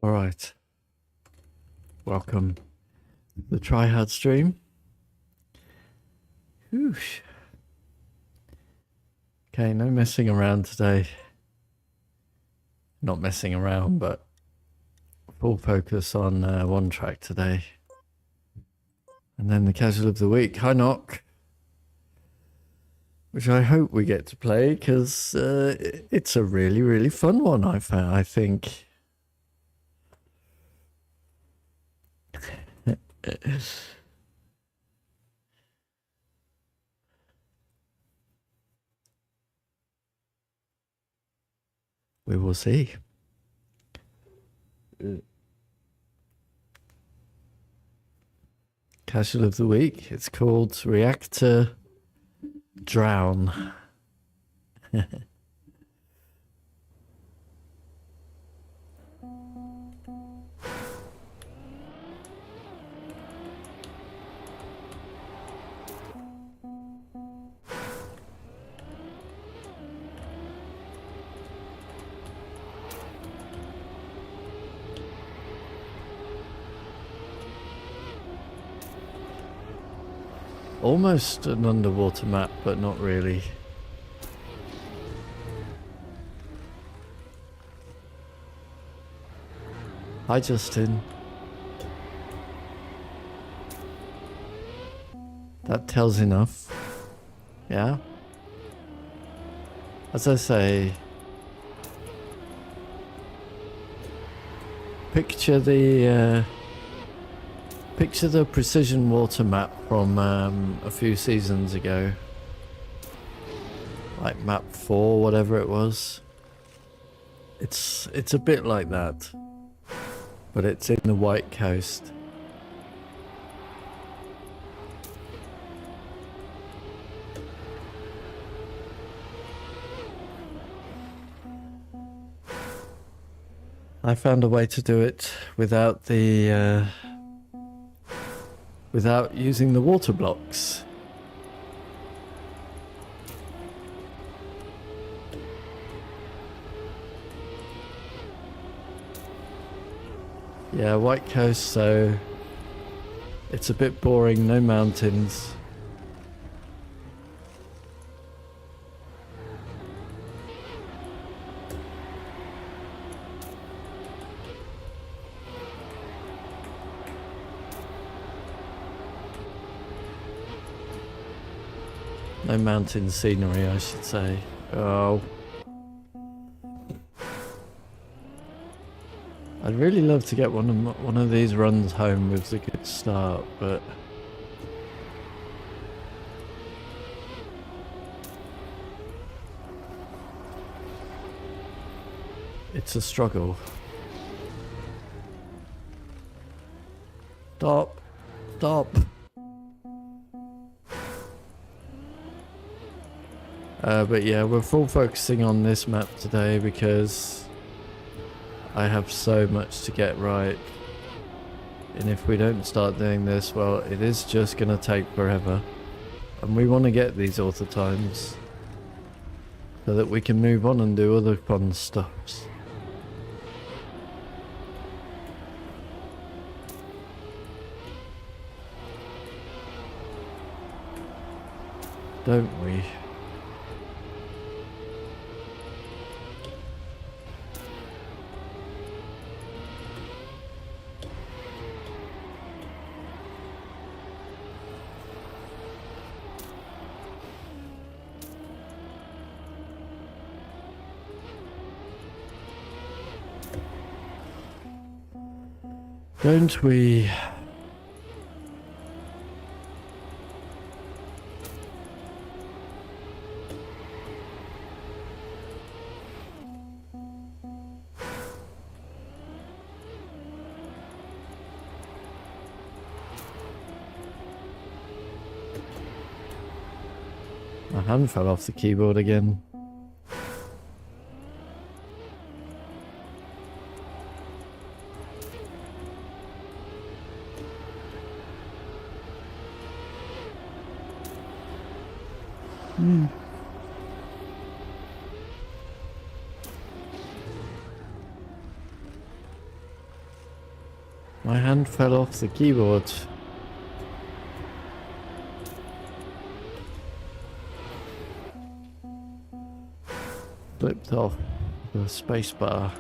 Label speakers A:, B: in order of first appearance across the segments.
A: All right. Welcome to the Try Hard stream. Whoosh. Okay, no messing around today. Not messing around, but full focus on one track today. And then the casual of the week, High Knock, which I hope we get to play because it's a really, really fun one, I think. We will see. Casual of the week. It's called Reactor Drown. Almost an underwater map, but not really. Hi, Justin. That tells enough. Yeah? As I say, picture the precision water map from a few seasons ago. Like map 4, whatever it was. It's a bit like that. But it's in the White Coast. I found a way to do it without the without using the water blocks. Yeah, White Coast, so it's a bit boring, no mountains. No mountain scenery, I should say. Oh. I'd really love to get one of these runs home with a good start, but it's a struggle. Stop. Stop. But yeah, we're full focusing on this map today because I have so much to get right. And if we don't start doing this, well, it is just going to take forever. And we want to get these author times so that we can move on and do other fun stuffs. Don't we? Don't we? My hand fell off the keyboard again. My hand fell off the keyboard. Flipped off the spacebar.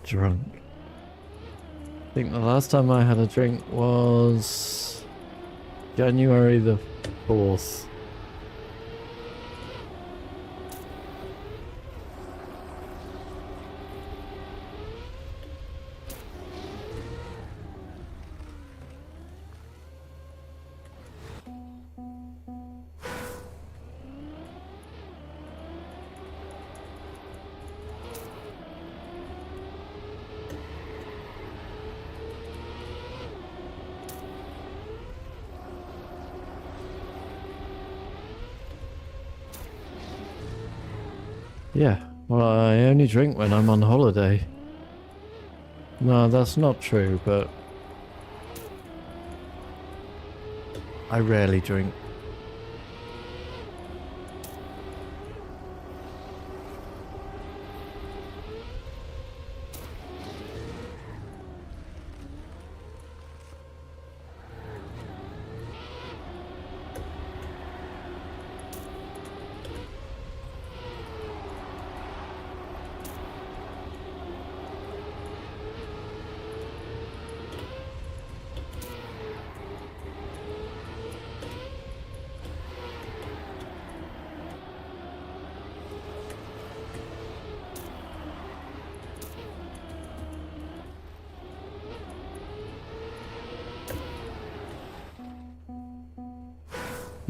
A: Drunk. I think the last time I had a drink was January the 4th. Yeah, well, I only drink when I'm on holiday. No, that's not true, but I rarely drink.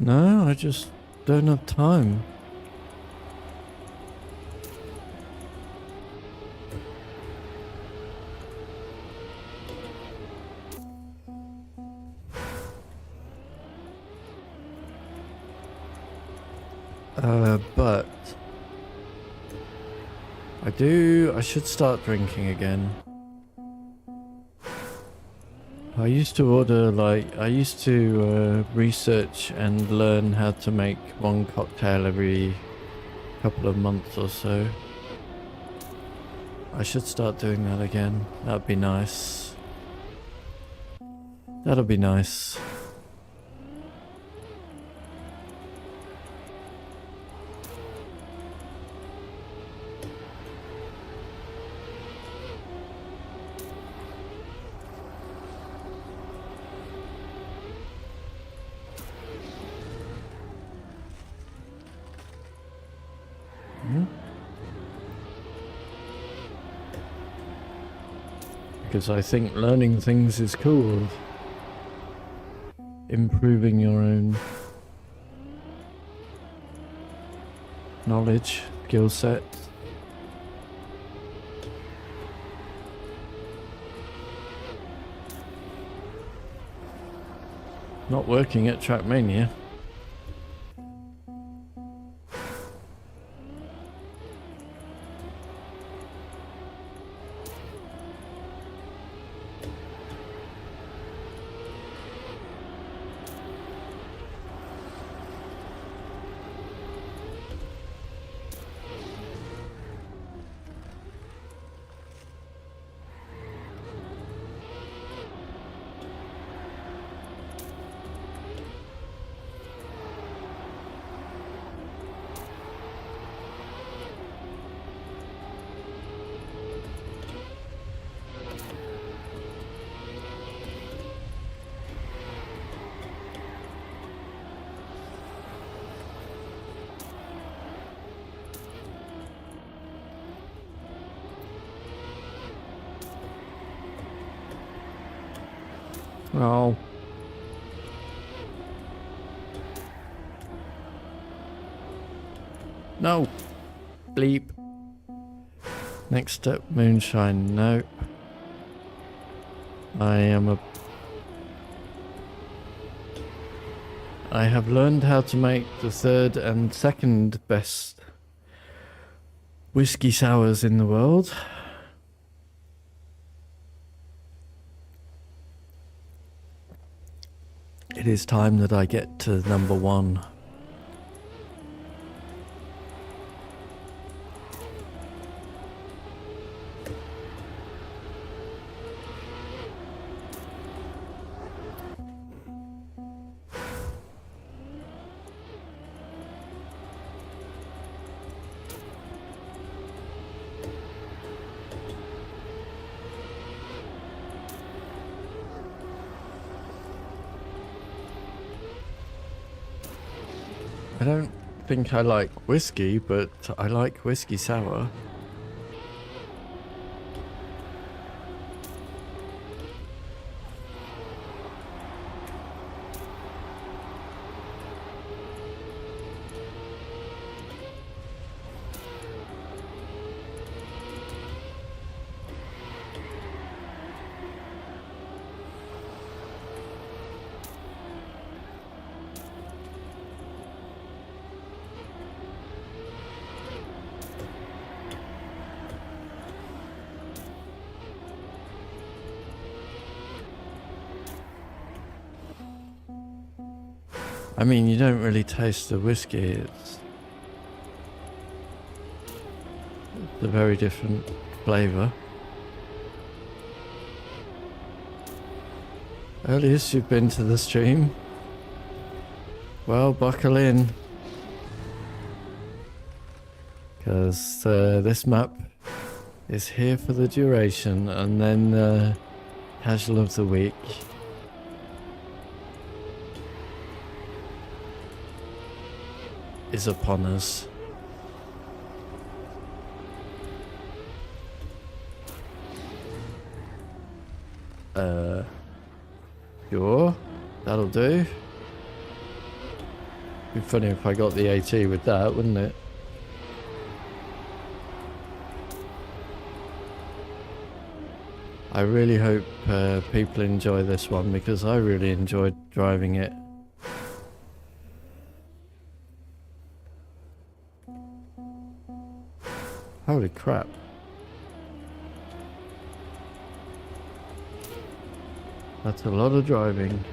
A: No, I just don't have time. But I should start drinking again. I used to research and learn how to make one cocktail every couple of months or so. I should start doing that again. That'd be nice. That'll be nice. Because I think learning things is cool. Improving your own knowledge, skill set. Not working at Trackmania. Oh. No. Bleep. Next step, moonshine. No. I have learned how to make the third and second best whiskey sours in the world. It is time that I get to number one. I don't think I like whiskey, but I like whiskey sour. I mean, you don't really taste the whiskey, it's a very different flavour. Earliest you've been to the stream? Well, buckle in. Because this map is here for the duration, and then casual of the week. Is upon us. Sure, that'll do. Be funny if I got the AT with that, wouldn't it? I really hope people enjoy this one, because I really enjoyed driving it. Holy crap. That's a lot of driving.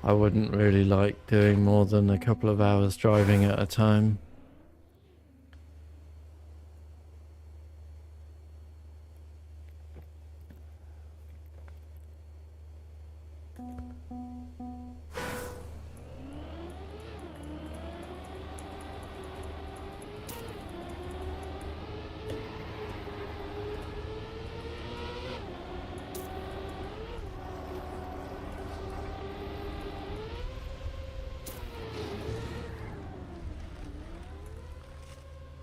A: I wouldn't really like doing more than a couple of hours driving at a time.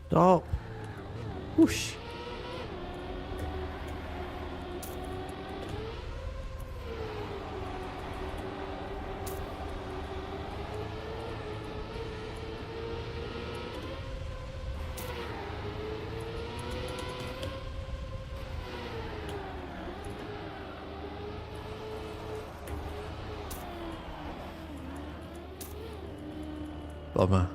A: Stop. Whoosh. Bummer.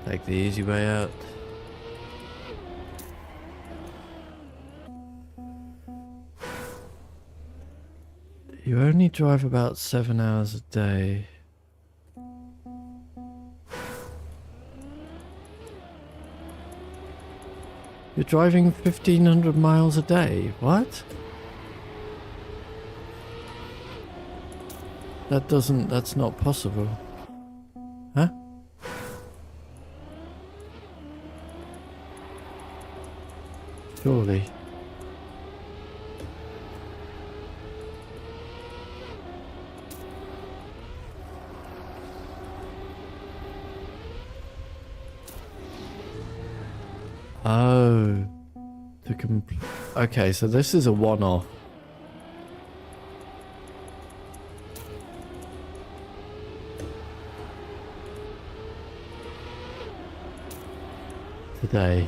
A: Take the easy way out. You only drive about 7 hours a day. You're driving 1,500 miles a day? What? That's not possible. Surely. Oh. Okay, so this is a one-off. Today.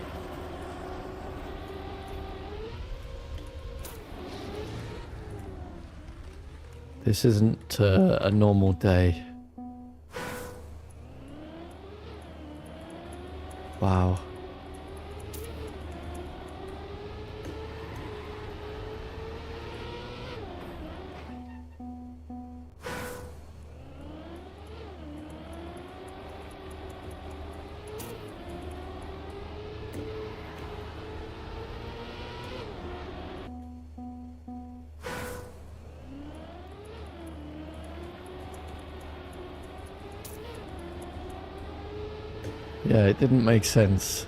A: This isn't a normal day. Wow. Yeah, it didn't make sense.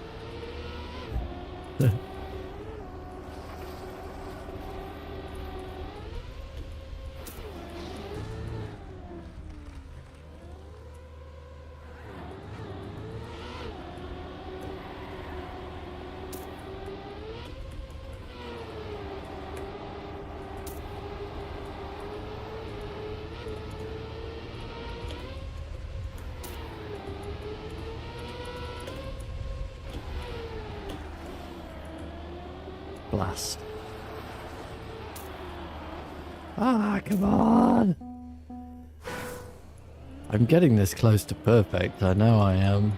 A: Blast. Ah, come on! I'm getting this close to perfect, I know I am.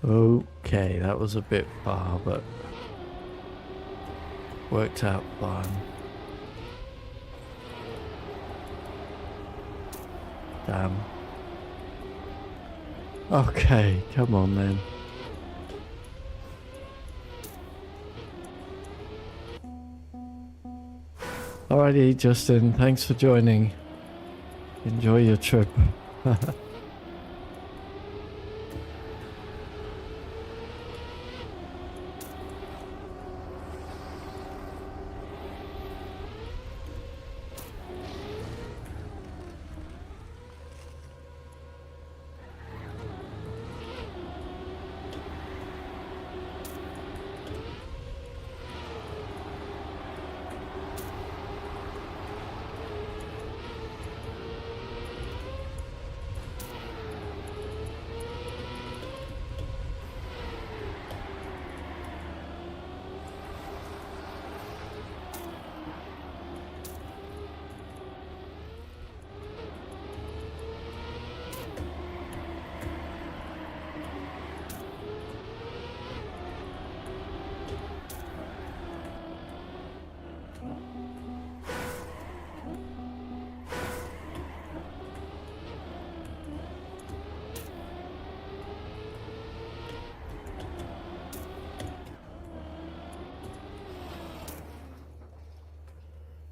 A: Okay, that was a bit far, but worked out fine. Damn. Okay, come on then. Alrighty, Justin, thanks for joining. Enjoy your trip.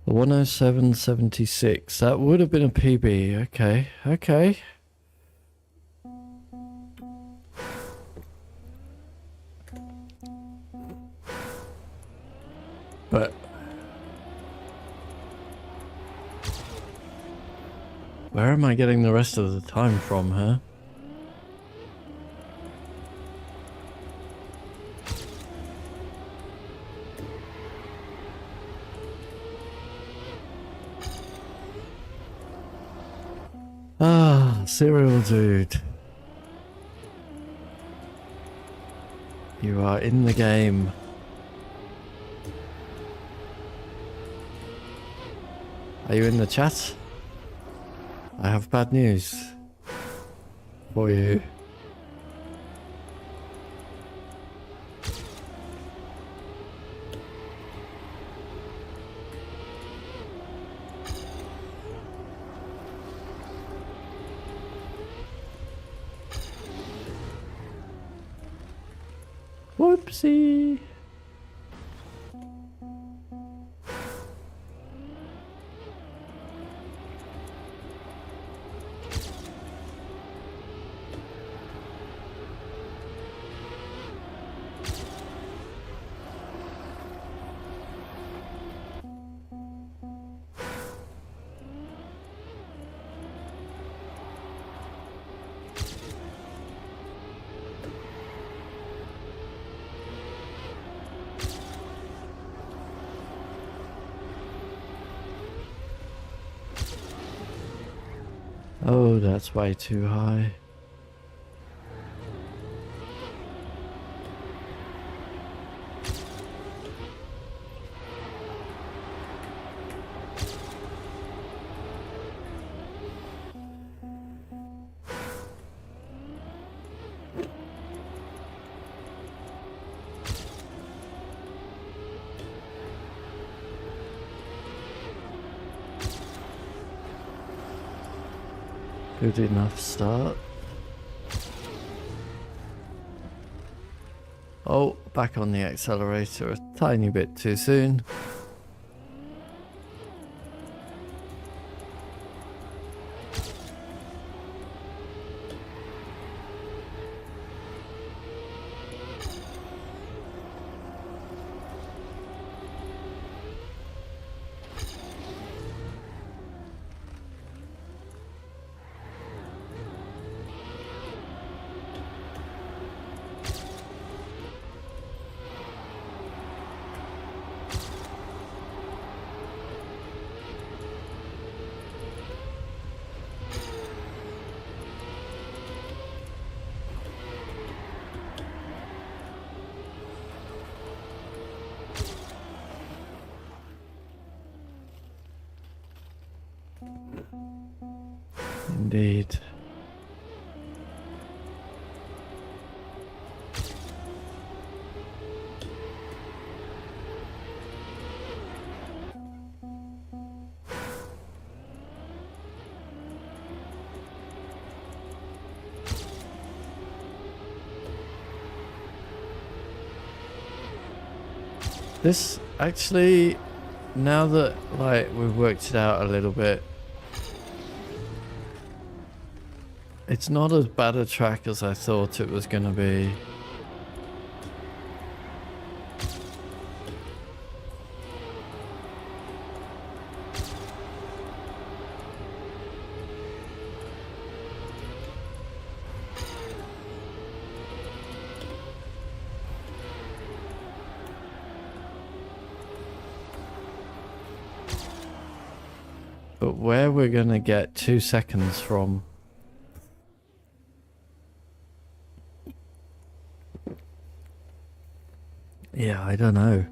A: The 107.76. That would have been a PB. Okay, okay. But where am I getting the rest of the time from, huh? Ah, Serial Dude. You are in the game. Are you in the chat? I have bad news. for you. Whoopsie. Oh, that's way too high. Good enough start. Oh, back on the accelerator a tiny bit too soon. Indeed. This actually, now that like we've worked it out a little bit, it's not as bad a track as I thought it was going to be. But where we're going to get 2 seconds from, yeah, I don't know.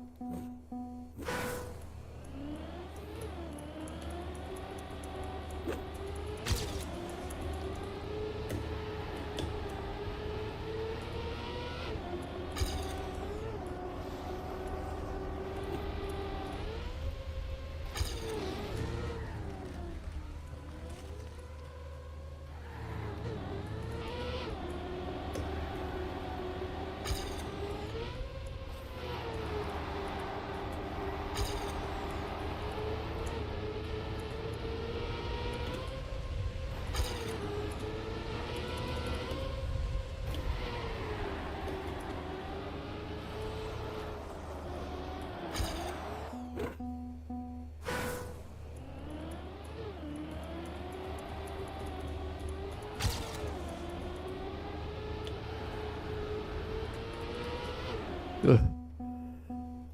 A: Ugh.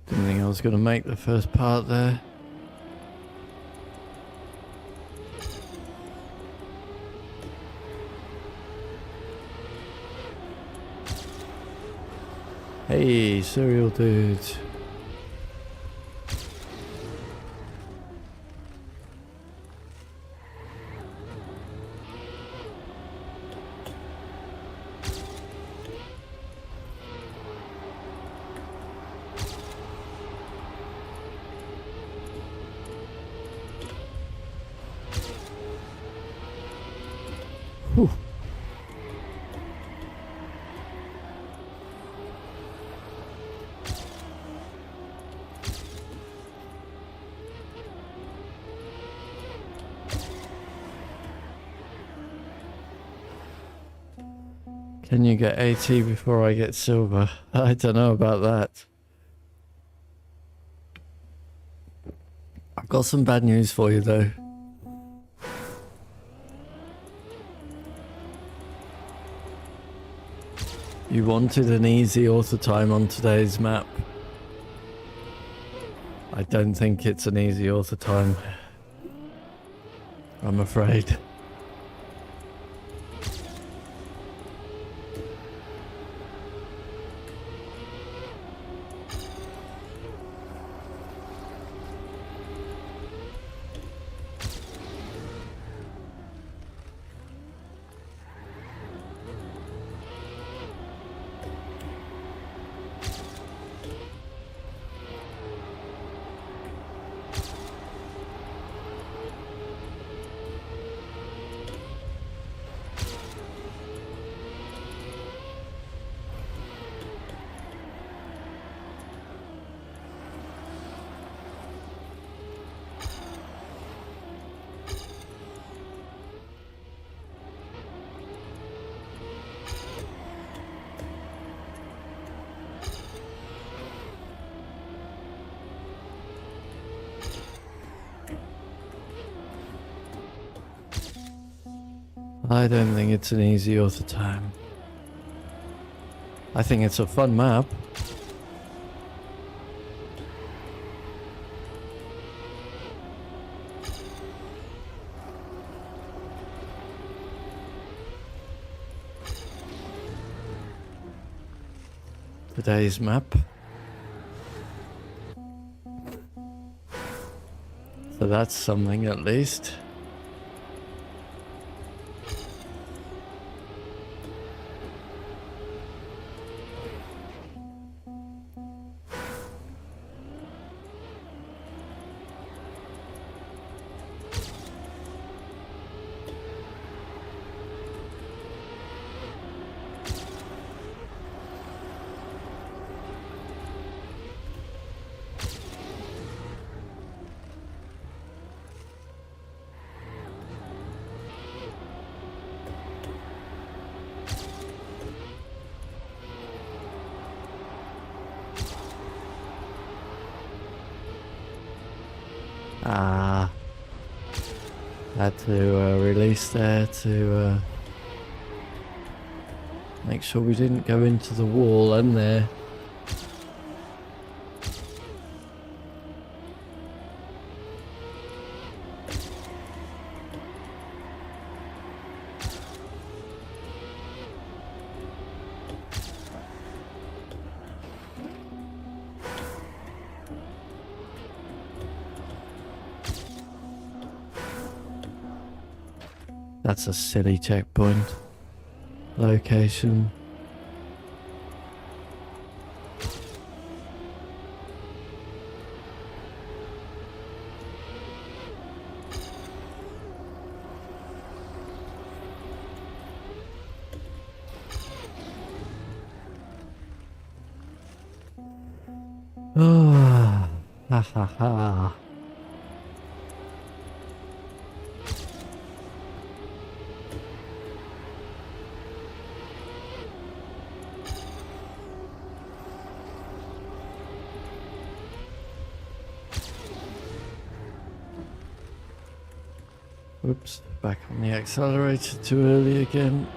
A: Didn't think I was going to make the first part there. Hey, cereal dudes. Can you get 80 before I get silver? I don't know about that. I've got some bad news for you though. You wanted an easy auto time on today's map. I don't think it's an easy auto time. I'm afraid. I don't think it's an easy auto time. I think it's a fun map. Today's map. So that's something at least. Had to release there to make sure we didn't go into the wall and there. That's a silly checkpoint location. Oh, ha ha ha. Oops, back on the accelerator too early again.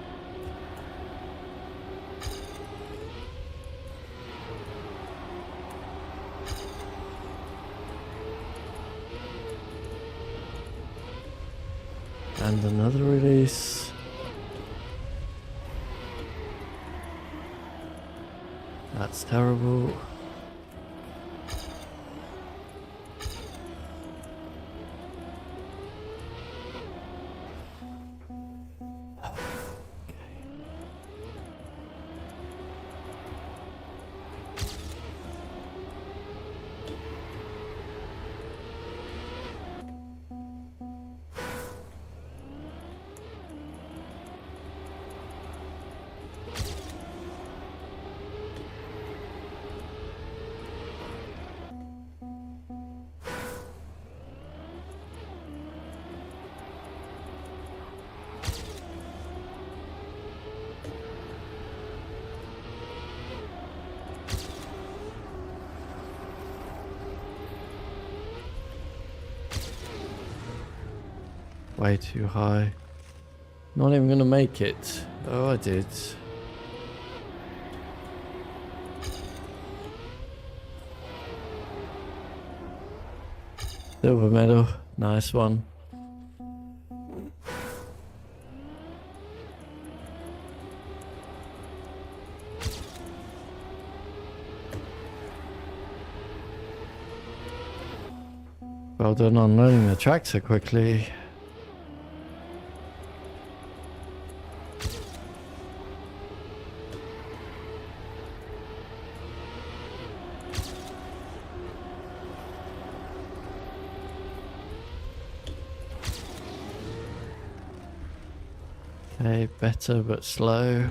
A: And another release. That's terrible. way too high. Not even gonna make it. Oh, I did. Silver medal. Nice one. Well done on learning the track so quickly. Okay, better but slow.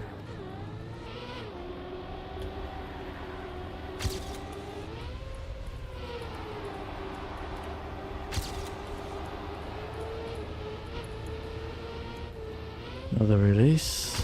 A: Another release.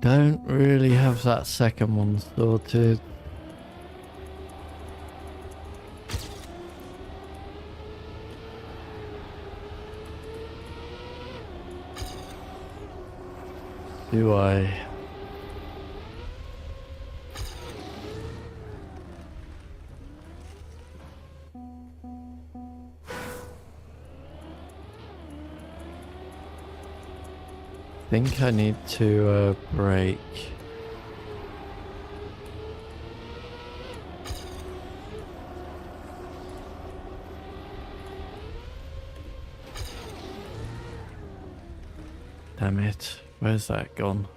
A: Don't really have that second one sorted. Do I? Think I need to brake. Damn it, where's that gone?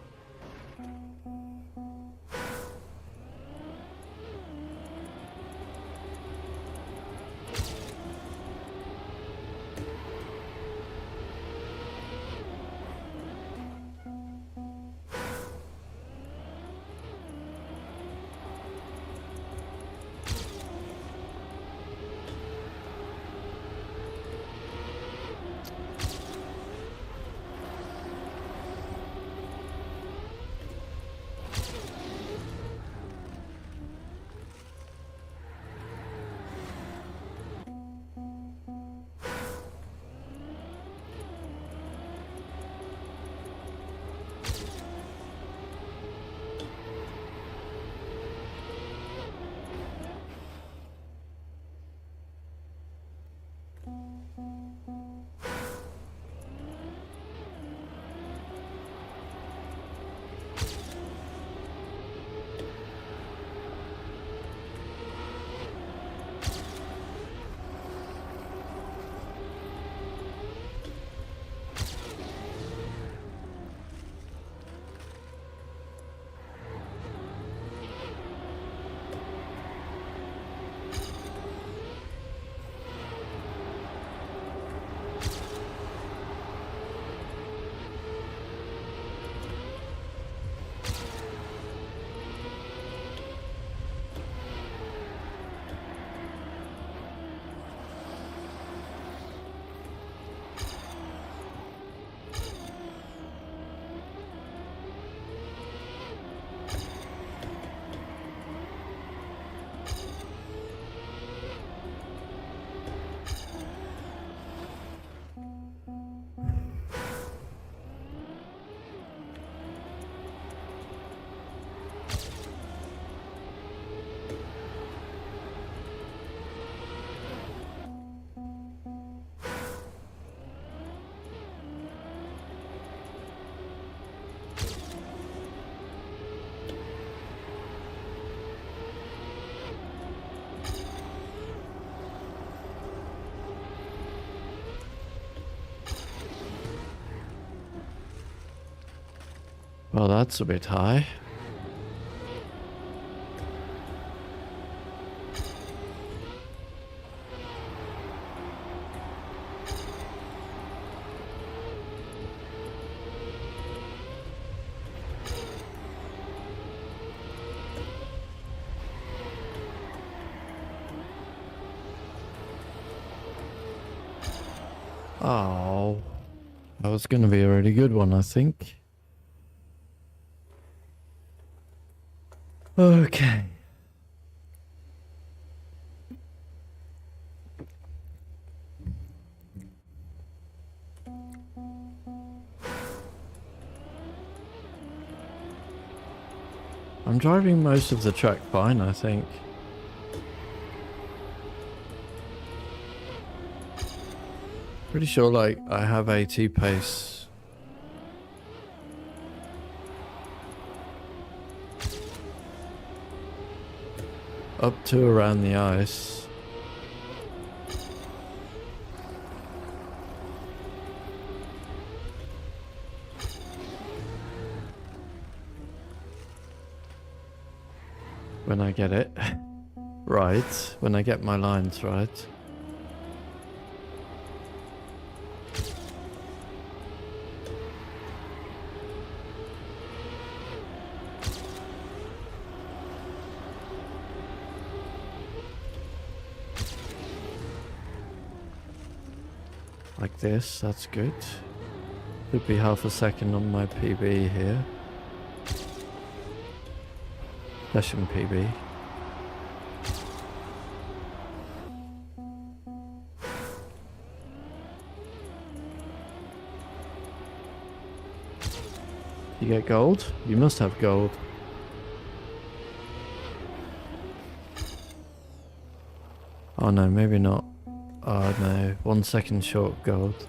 A: Well, that's a bit high. Oh, that was going to be a really good one, I think. Okay. I'm driving most of the track fine, I think. Pretty sure, like, I have AT pace. Up to around the ice. When I get it right. When I get my lines right. Like this, that's good. Could be half a second on my PB here. Session PB. You get gold? You must have gold. Oh no, maybe not. Oh no, 1 second short gold.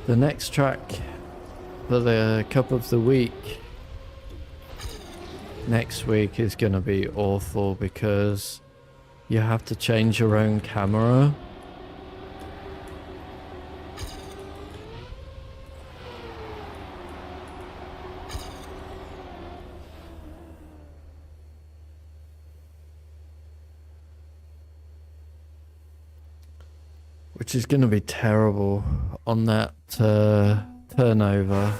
A: The next track for the Cup of the Week next week is gonna be awful because you have to change your own camera. Which is gonna be terrible on that turnover.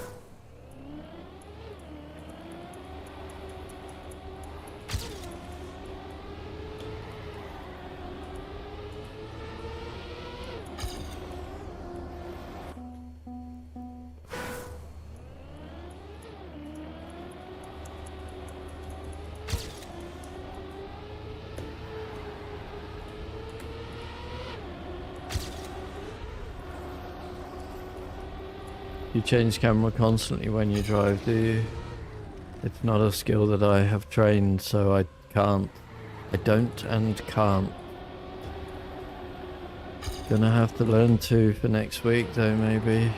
A: You change camera constantly when you drive, do you? It's not a skill that I have trained, so I can't. I don't and can't. Gonna have to learn to for next week though, maybe.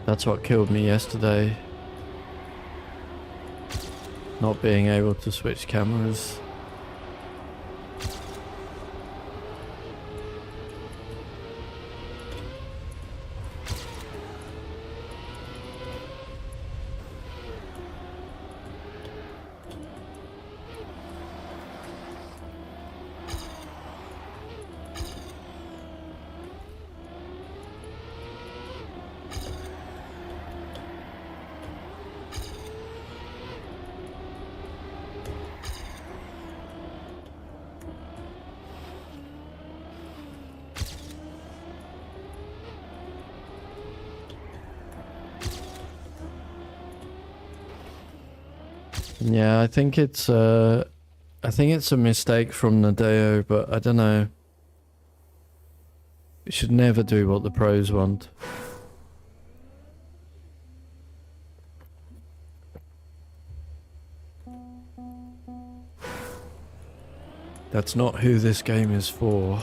A: That's what killed me yesterday. Not being able to switch cameras. Yeah, I think it's a mistake from Nadeo, but I don't know. You should never do what the pros want. That's not who this game is for.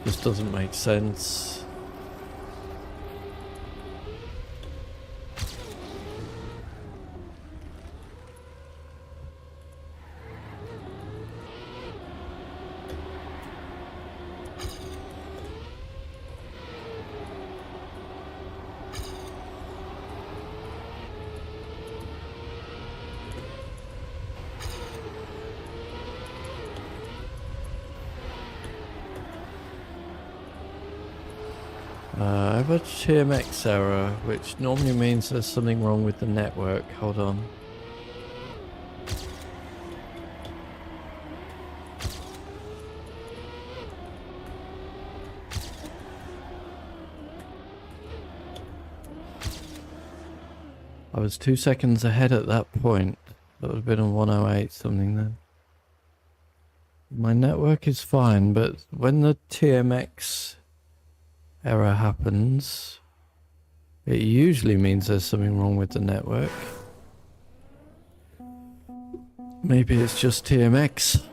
A: This doesn't make sense. I have a TMX error, which normally means there's something wrong with the network. Hold on. I was 2 seconds ahead at that point. That would have been on 108 something then. My network is fine, but when the TMX error happens, it usually means there's something wrong with the network. Maybe it's just TMX.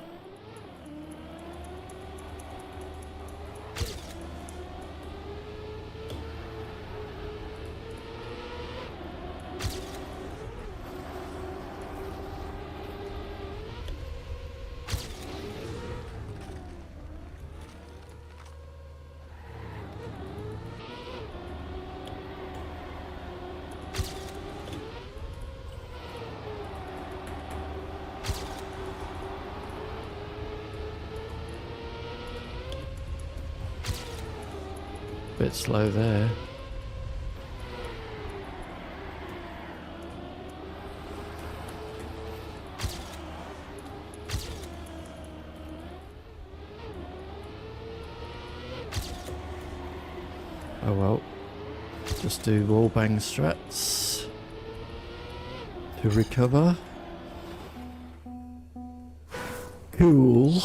A: Bit slow there. Oh well. Just do wall bang strats to recover. Cool.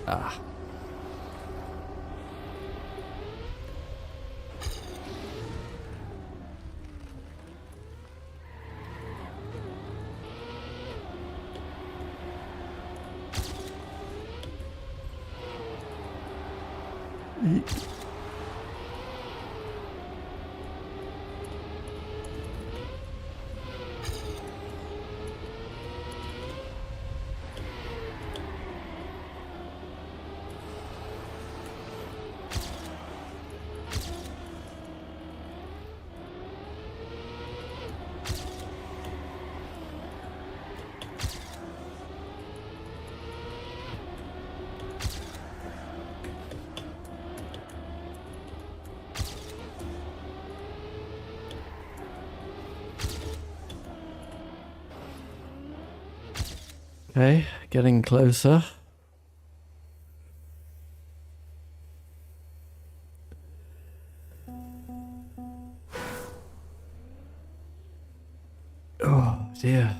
A: Ah. Okay, getting closer. Oh dear.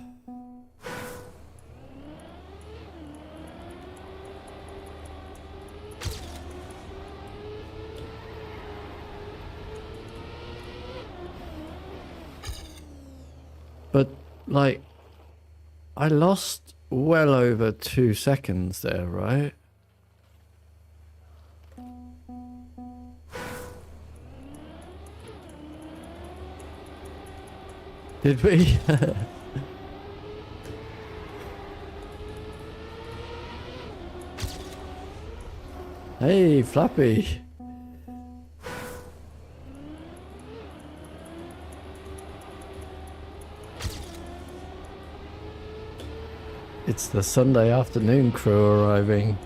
A: But like, I lost well over 2 seconds there, right? Did we? Hey, Flappy. It's the Sunday afternoon crew arriving.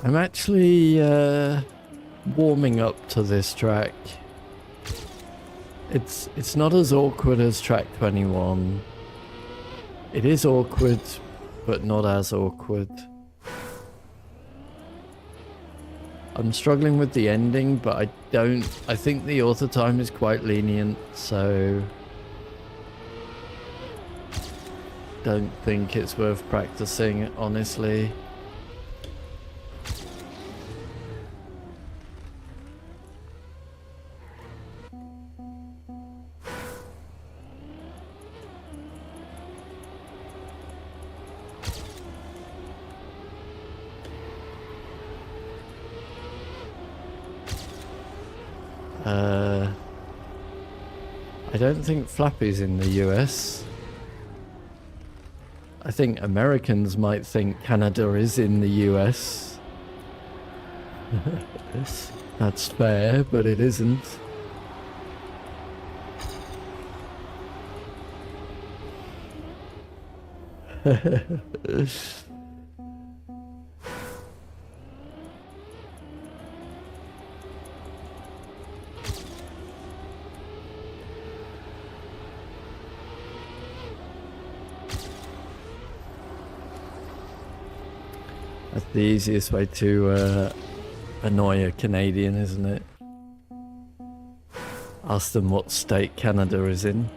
A: I'm actually warming up to this track. It's not as awkward as track 21. It is awkward, but not as awkward. I'm struggling with the ending, but I think the auto time is quite lenient, so don't think it's worth practicing, honestly. I don't think Flappy's in the US. I think Americans might think Canada is in the US. That's fair, but it isn't. That's the easiest way to annoy a Canadian, isn't it? Ask them what state Canada is in.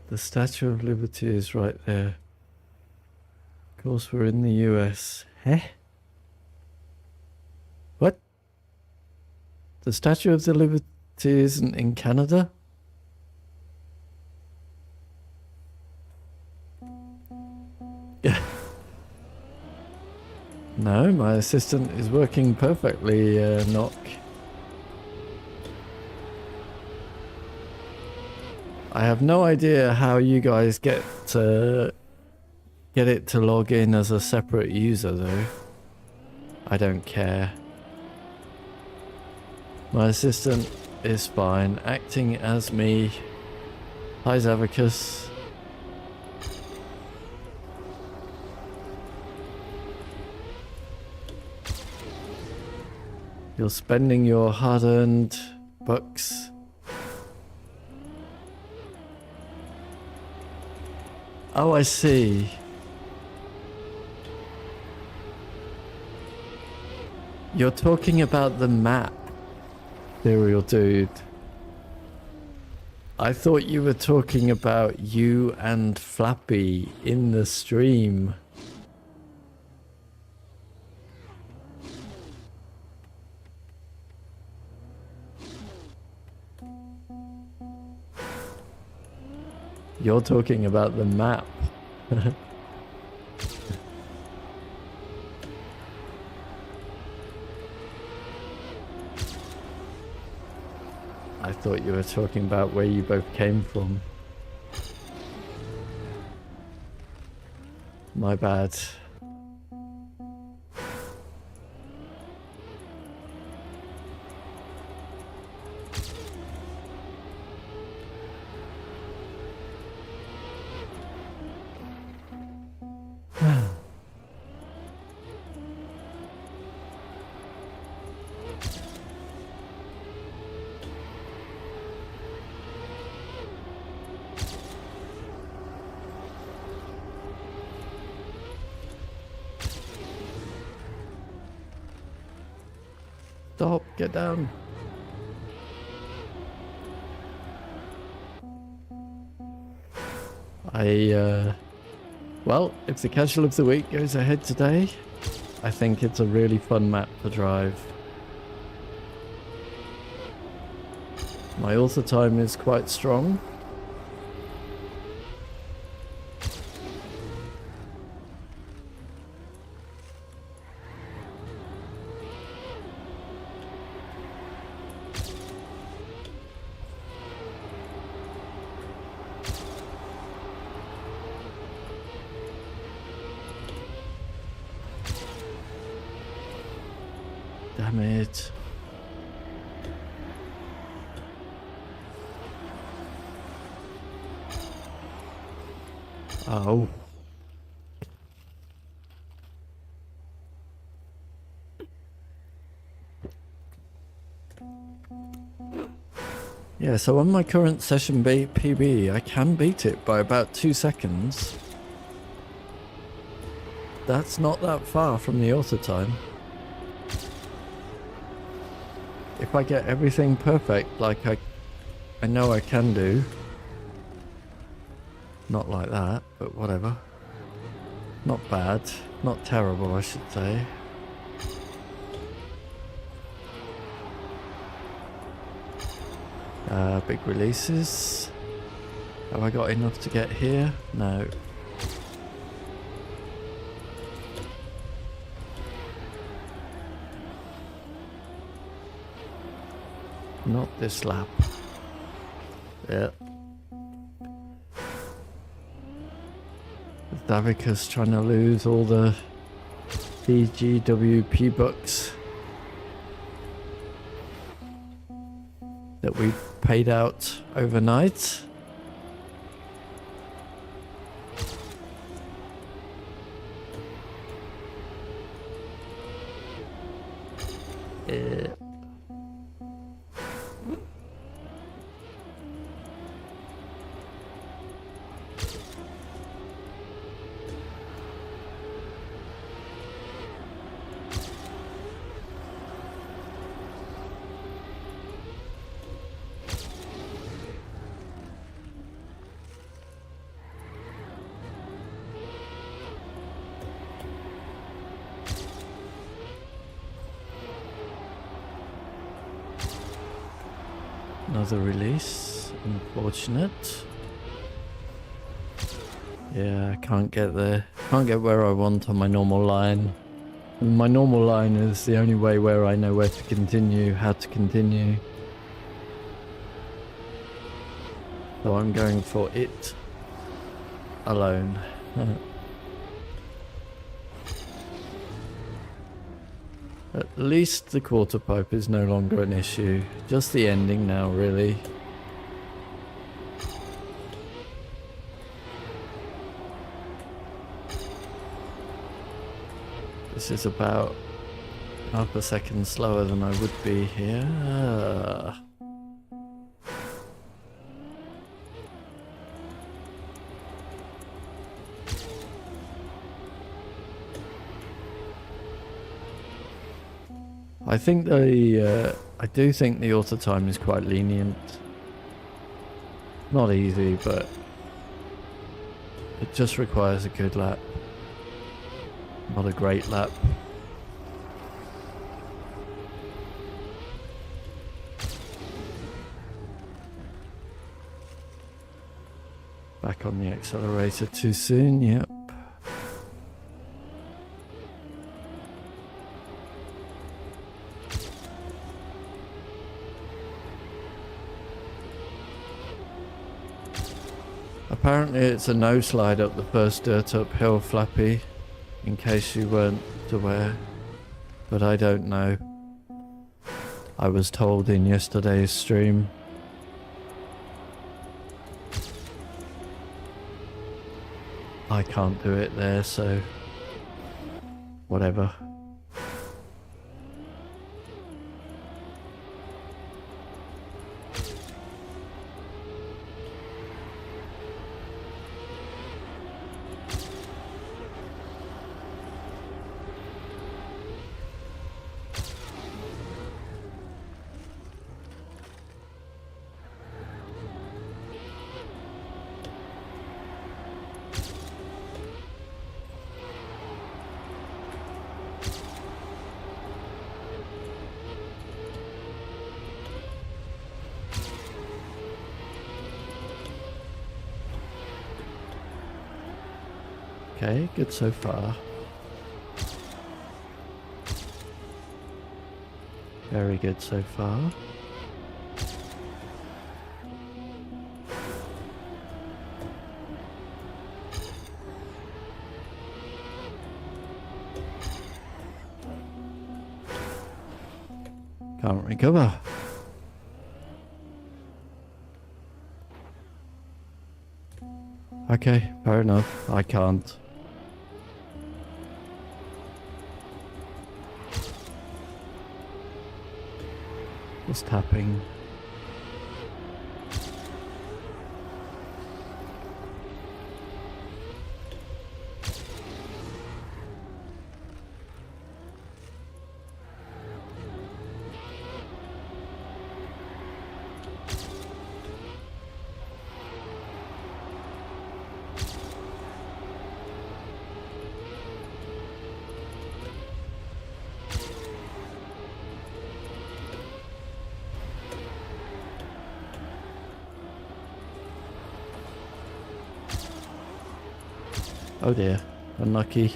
A: The Statue of Liberty is right there. Of course, we're in the US. Heh? What? The Statue of the Liberty isn't in Canada? No, my assistant is working perfectly, Knock. I have no idea how you guys get it to log in as a separate user, though. I don't care. My assistant is fine, acting as me. Hi, Zavicus. You're spending your hard-earned bucks. Oh, I see. You're talking about the map, Serial Dude. I thought you were talking about you and Flappy in the stream. You're talking about the map. I thought you were talking about where you both came from. My bad. Stop, get down. Well, if the casual of the week goes ahead today, I think it's a really fun map to drive. My auto time is quite strong. Damn it. Oh. Yeah, so on my current session PB, I can beat it by about 2 seconds. That's not that far from the auto time. If I get everything perfect like I know I can do. Not like that, but whatever. Not bad. Not terrible, I should say. Big releases. Have I got enough to get here? No. Not this lap. Yeah. Davika's trying to lose all the DGWP bucks that we paid out overnight. Another release, unfortunate. Yeah, I can't get there. Can't get where I want on my normal line. And my normal line is the only way where I know where to continue, how to continue. So I'm going for it alone. At least the quarter pipe is no longer an issue. Just the ending now, really. This is about half a second slower than I would be here. I think I do think the auto time is quite lenient. Not easy, but it just requires a good lap. Not a great lap. Back on the accelerator too soon, yep. Apparently it's a no slide up the first dirt uphill, Flappy, in case you weren't aware, but I don't know. I was told in yesterday's stream. I can't do it there, so whatever. Okay, good so far. Very good so far. Can't recover. Okay, fair enough. I can't. Just tapping. Oh dear, unlucky.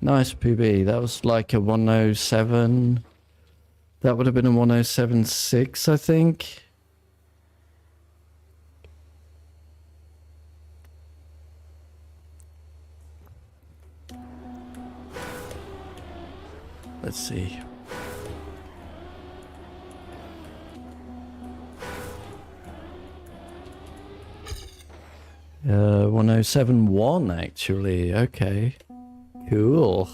A: Nice PB. That was like a 107. That would have been a 107.6, I think. Let's see. Uh, 107.1 actually. Okay. Cool.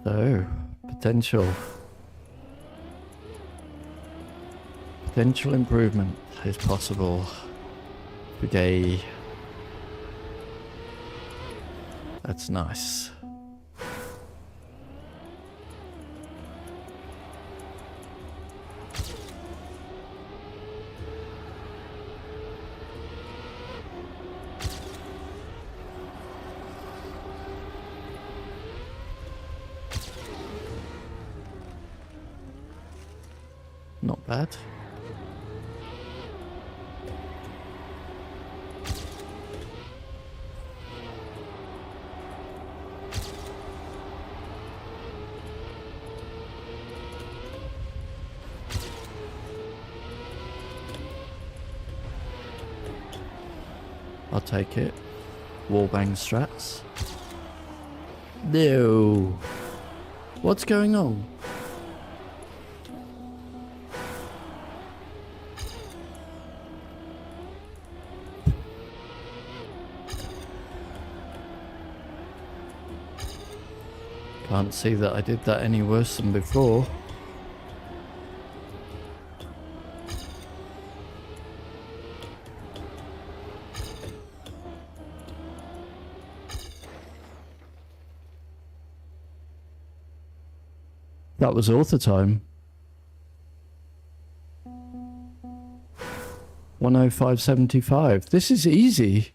A: So, potential improvement is possible today. That's nice. Not bad. I'll take it. Wallbang strats. No. What's going on? Can't see that I did that any worse than before. That was author time. 105.75. This is easy.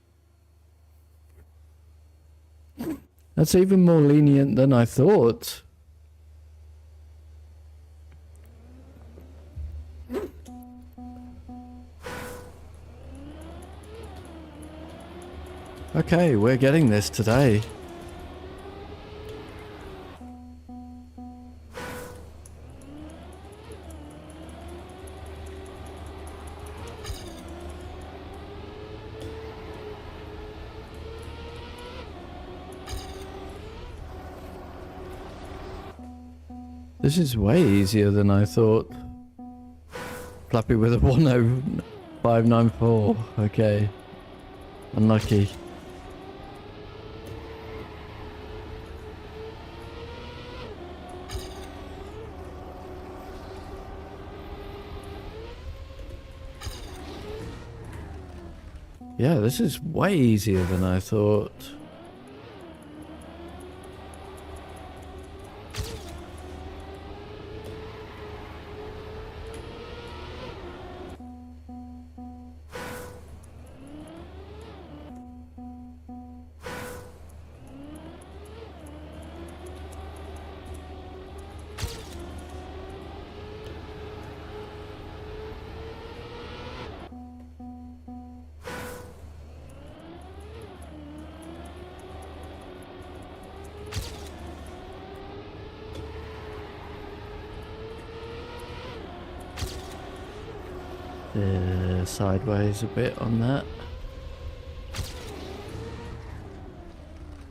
A: That's even more lenient than I thought. Okay, we're getting this today. This is way easier than I thought. Flappy with a 10594. Okay. Unlucky. Yeah, this is way easier than I thought. Sideways a bit on that.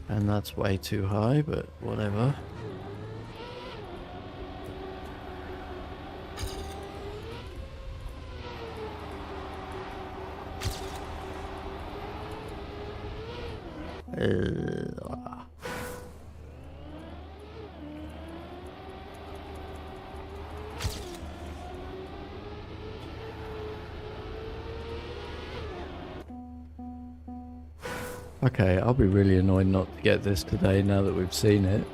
A: And that's way too high, but whatever. Okay, I'll be really annoyed not to get this today now that we've seen it.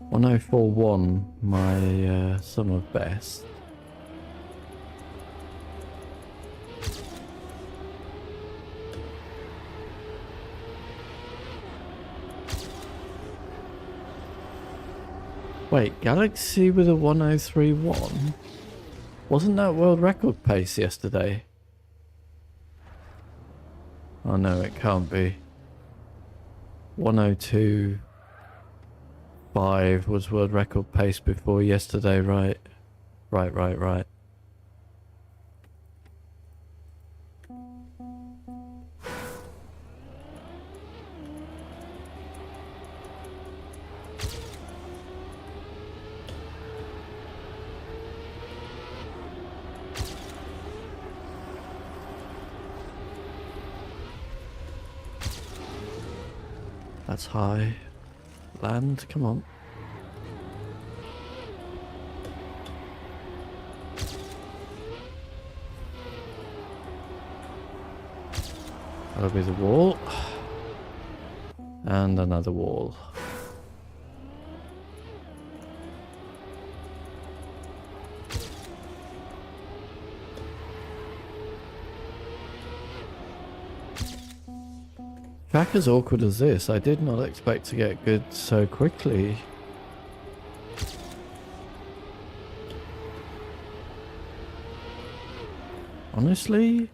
A: .1041, my sum of best. Wait, Galaxy with a 1031? Wasn't that world record pace yesterday? Oh no, it can't be. 102.5 was world record pace before yesterday, right? Right. That's high. Land, come on. That'll be the wall. And another wall. Track as awkward as this, I did not expect to get good so quickly. Honestly?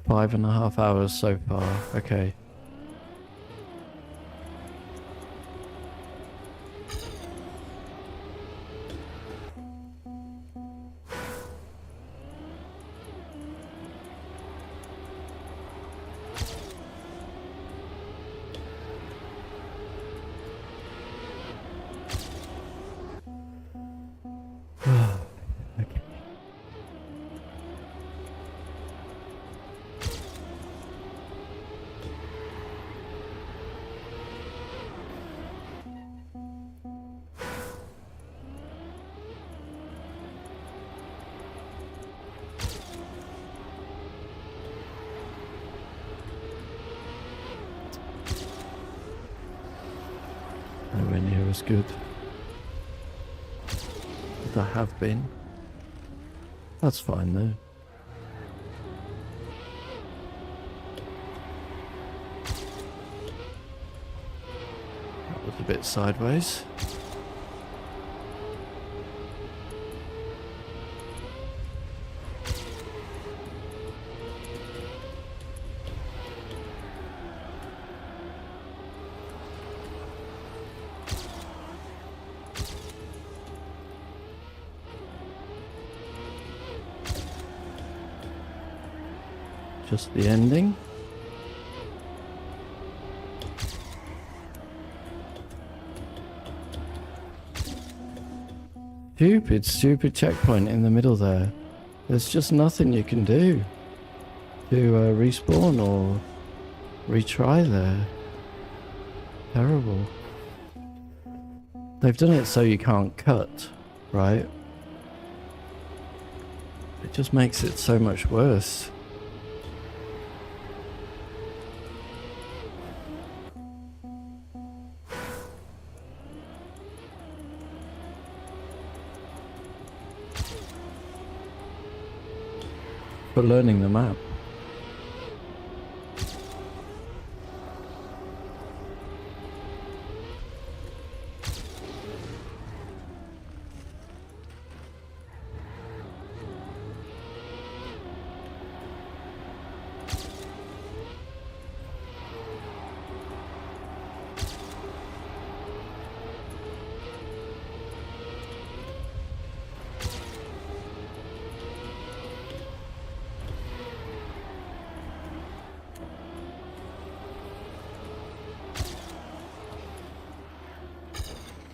A: 5.5 hours so far, okay. Nowhere near as good as I have been. That's fine though. That was a bit sideways. Just the ending. Stupid checkpoint in the middle there. There's just nothing you can do to respawn or retry there. Terrible. They've done it so you can't cut, right? It just makes it so much worse. For learning the map.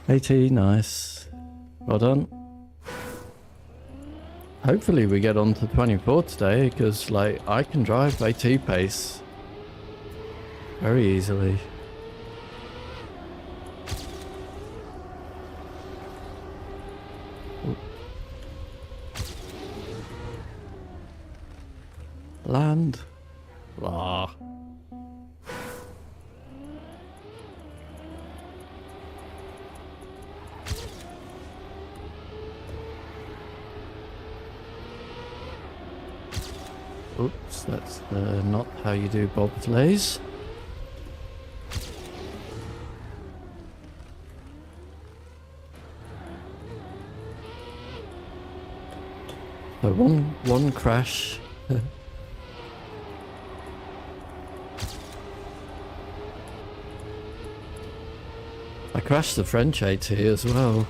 A: AT, nice. Well done. Hopefully we get on to 24 today, because like I can drive AT pace very easily. Ooh. Land. Ah. Oops, that's not how you do bobsleighs. So one crash. I crashed the French AT as well.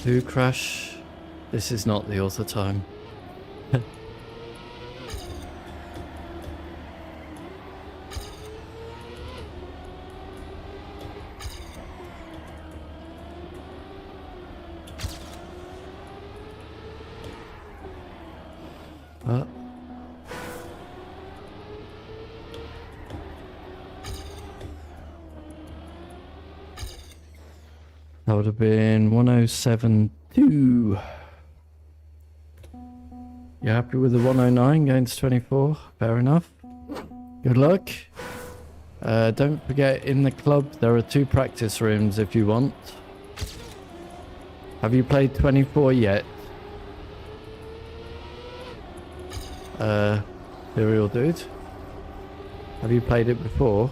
A: Two crash. This is not the author time. That would have been 107.2. You happy with the 109 going to 24? Fair enough. Good luck. Don't forget, in the club there are 2 practice rooms if you want. Have you played 24 yet? Serial dude. Have you played it before?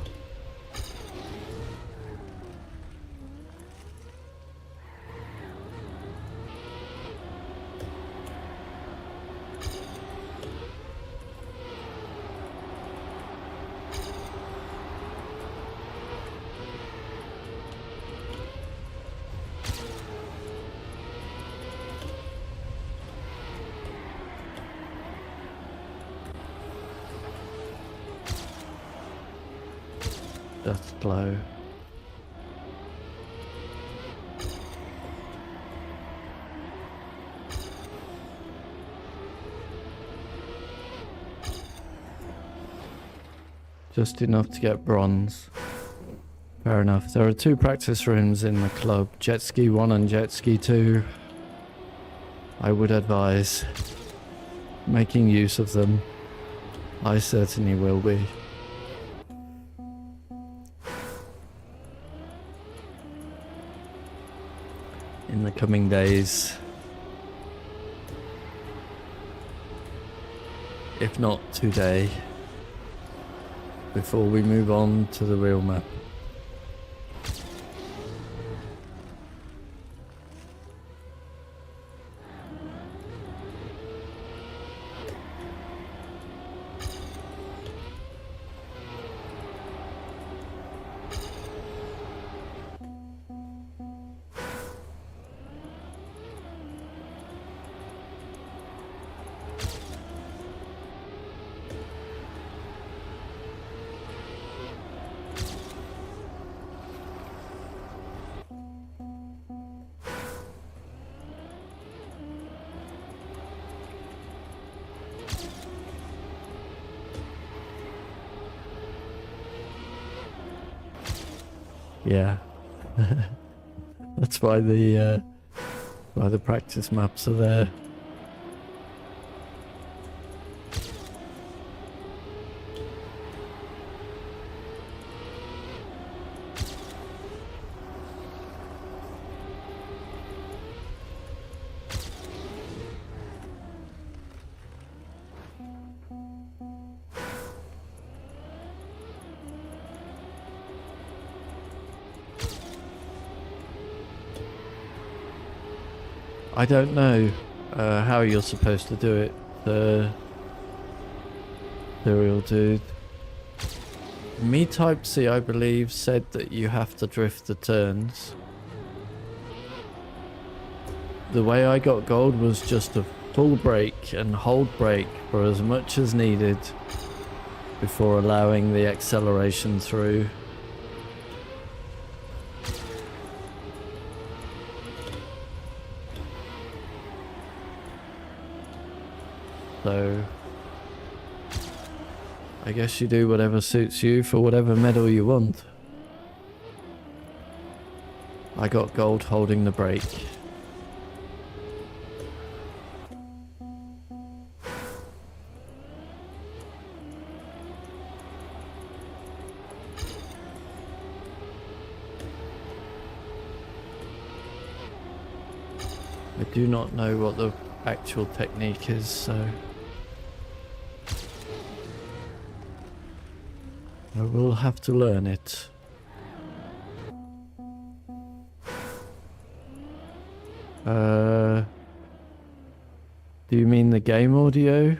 A: Just slow. Just enough to get bronze. Fair enough. There are 2 practice rooms in the club, Jet Ski 1 and Jet Ski 2. I would advise making use of them. I certainly will be. In the coming days. If not today. Before we move on to the real map. Yeah. That's why the practice maps are there. I don't know how you're supposed to do it, Serial Dude. Me Type C, I believe, said that you have to drift the turns. The way I got gold was just a full brake and hold brake for as much as needed before allowing the acceleration through. So I guess you do whatever suits you for whatever medal you want. I got gold holding the brake. I do not know what the actual technique is, so I will have to learn it. Do you mean the game audio?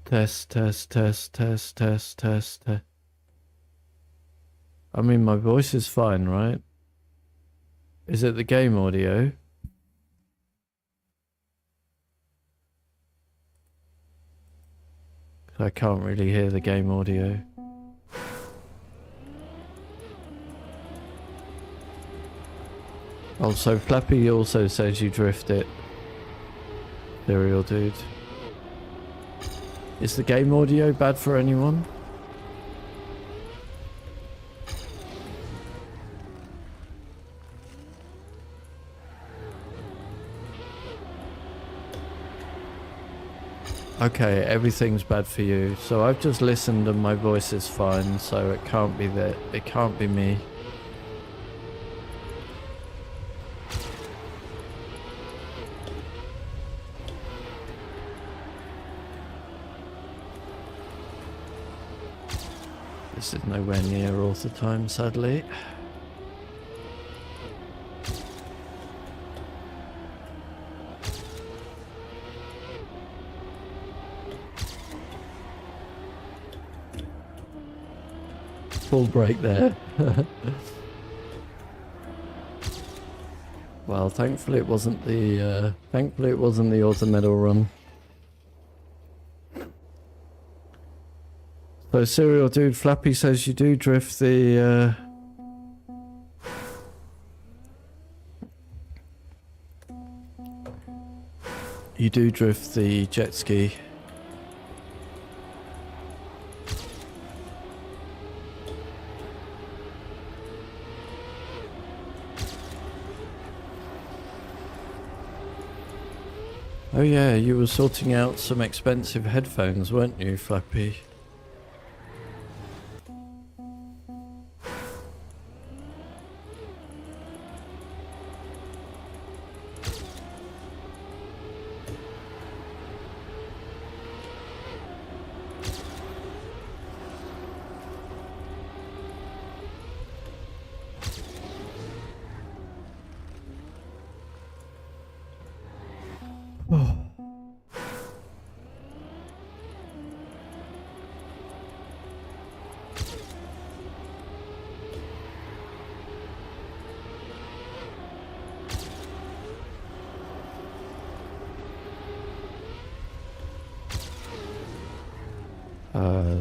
A: Test, test, test, test, test, test, test. I mean, my voice is fine, right? Is it the game audio? I can't really hear the game audio. Also, Flappy also says you drift it. Serial dude. Is the game audio bad for anyone? Okay, everything's bad for you. So I've just listened and my voice is fine, so it can't be that. It can't be me. This is nowhere near all the time, sadly. Full break there. Well, thankfully it wasn't the auto medal run. So Serial Dude, Flappy says you do drift the jet ski. Oh yeah, you were sorting out some expensive headphones, weren't you, Flappy?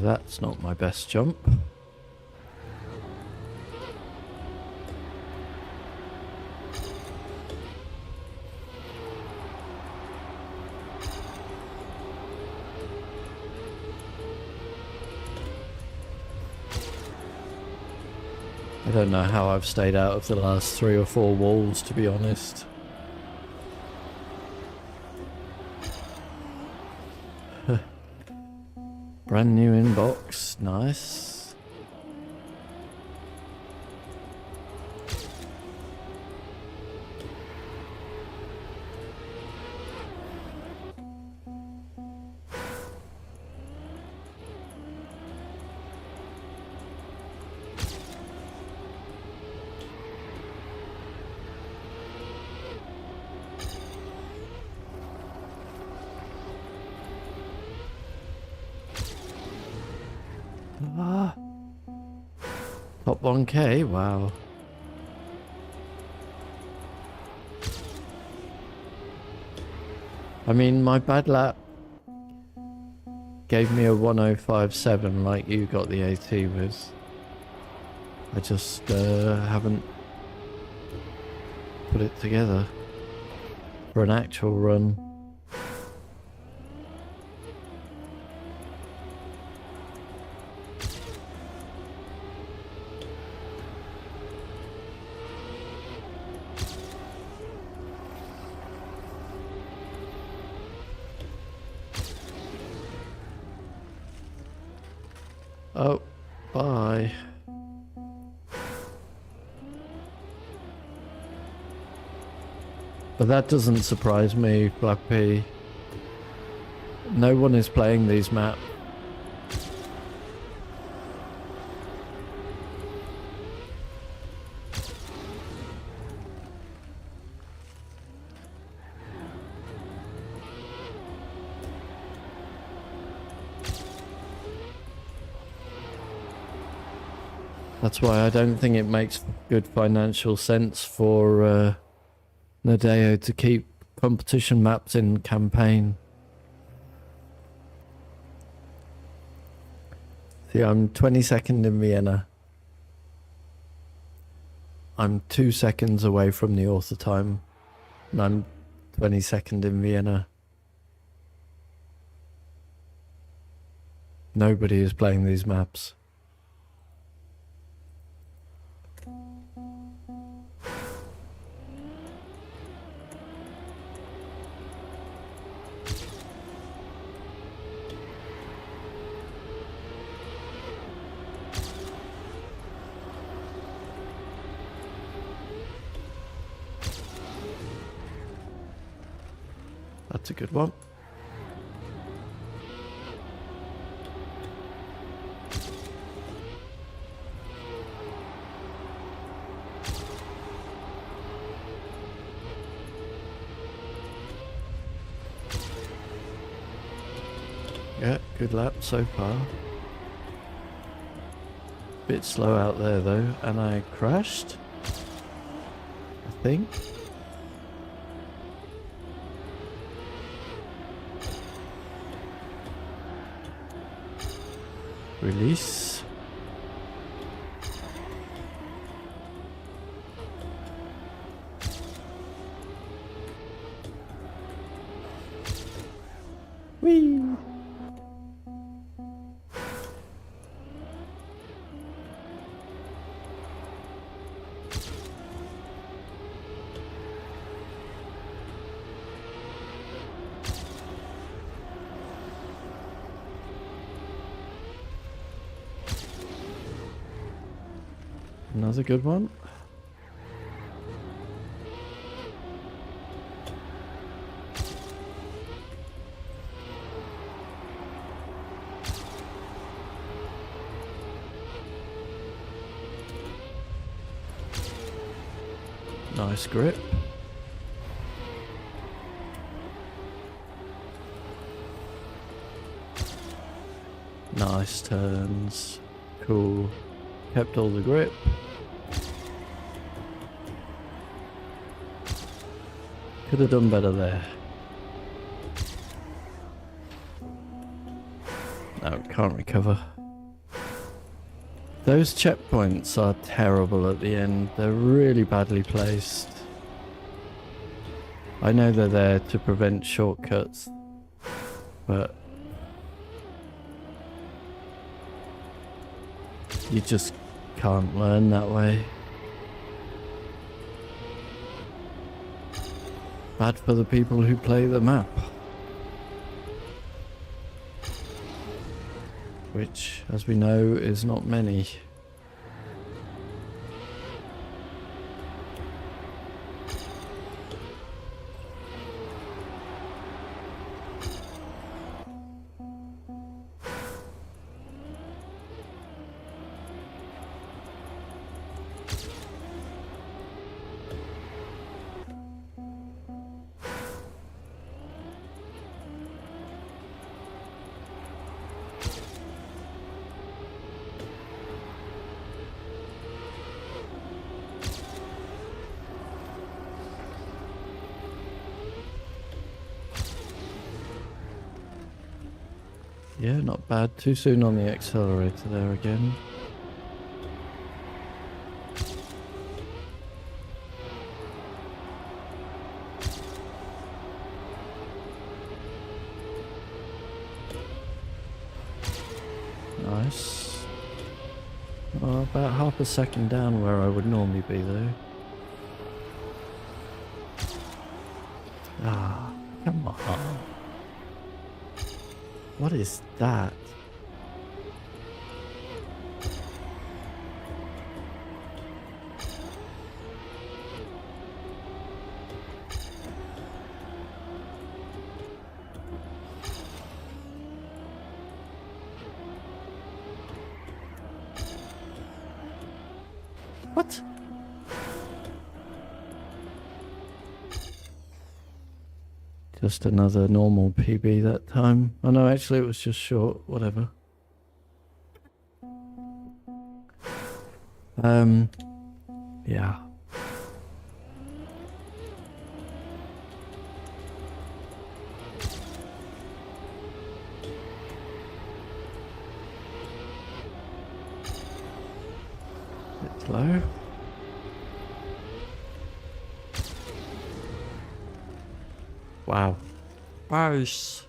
A: That's not my best jump. I don't know how I've stayed out of the last 3 or 4 walls, to be honest. Brand new inbox, nice. Top 1k, wow. I mean, my bad lap gave me a 1057 like you got the AT with. I just haven't put it together for an actual run. Oh, bye. But that doesn't surprise me, Blackpea. No one is playing these maps. That's why I don't think it makes good financial sense for Nadeo to keep competition maps in campaign. See, I'm 22nd in Vienna. I'm 2 seconds away from the author time, and I'm 22nd in Vienna. Nobody is playing these maps. That's a good one. Yeah, good lap so far. Bit slow out there though, and I crashed, I think. Release. Whee! Another good one. Nice grip. Nice turns. Cool. Kept all the grip. Could have done better there. No, can't recover. Those checkpoints are terrible at the end. They're really badly placed. I know they're there to prevent shortcuts, but you just can't learn that way. Bad for the people who play the map. Which, as we know, is not many. Yeah, not bad. Too soon on the accelerator there again. Nice. Well, about half a second down where I would normally be though. Ah, come on. What is that? What? Just another normal PB that time. Oh no, actually it was just short, whatever. Yeah. Bit slow. Wow. Nice.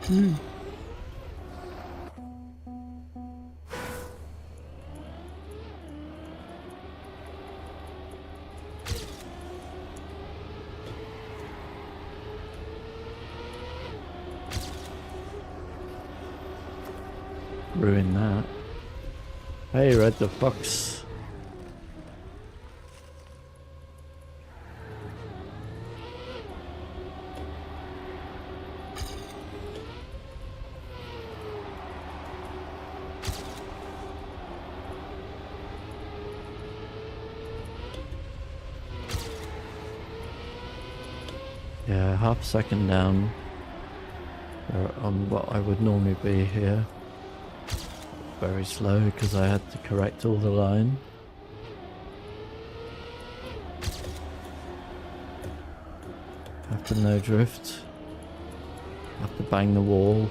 A: Mm. Ruin that. Hey, Red the Fox. Yeah, half a second down on what I would normally be here. Very slow because I had to correct all the line. Have to no drift. Have to bang the wall.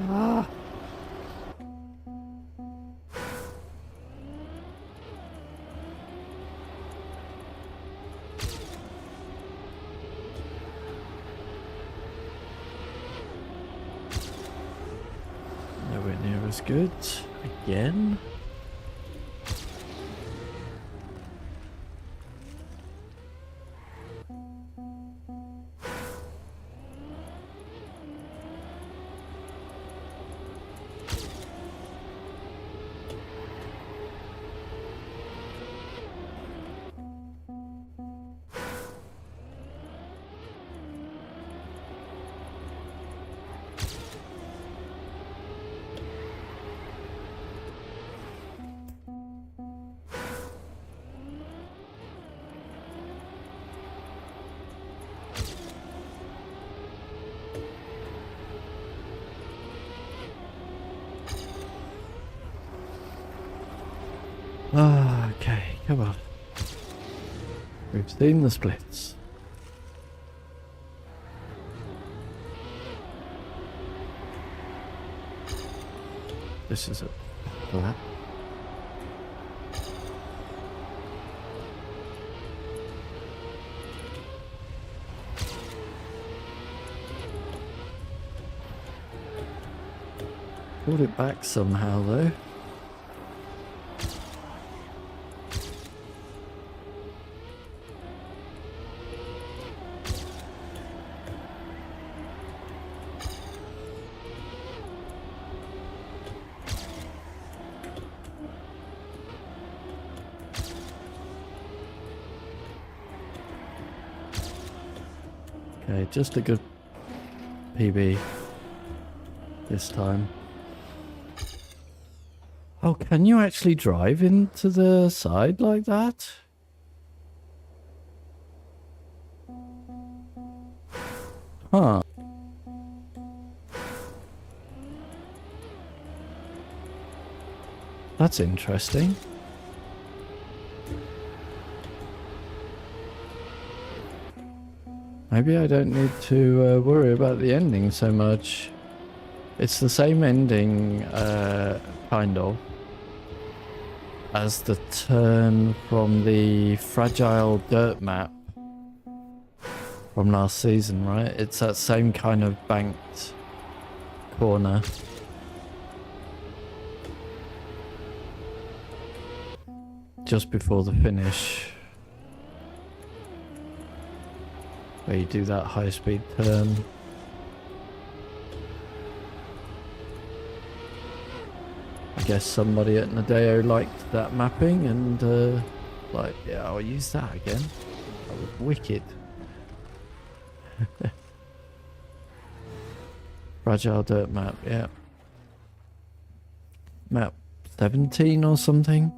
A: Ah. Nowhere near as good. Again. Ah, okay, come on. We've seen the splits. This is a flat. Pulled it back somehow though. Okay, just a good PB this time. Oh, can you actually drive into the side like that? Huh. That's interesting. Maybe I don't need to worry about the ending so much. It's the same ending, kind of, as the turn from the fragile dirt map from last season, right? It's that same kind of banked corner. Just before the finish, where you do that high speed turn. I guess somebody at Nadeo liked that mapping and like, yeah, I'll use that again. That was wicked. Fragile dirt map, yeah. Map 17 or something.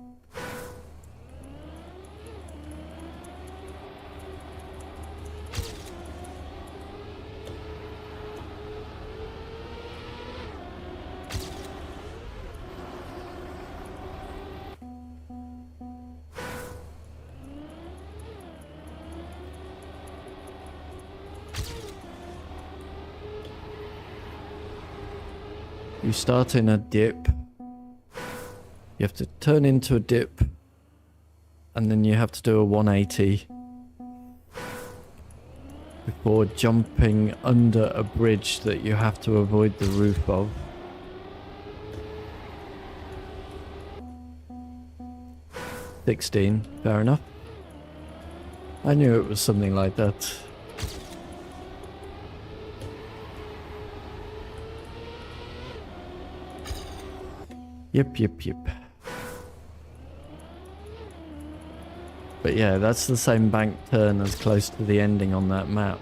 A: You start in a dip. You have to turn into a dip. And then you have to do a 180. Before jumping under a bridge that you have to avoid the roof of. $16, fair enough. I knew it was something like that. Yep. But yeah, that's the same bank turn as close to the ending on that map.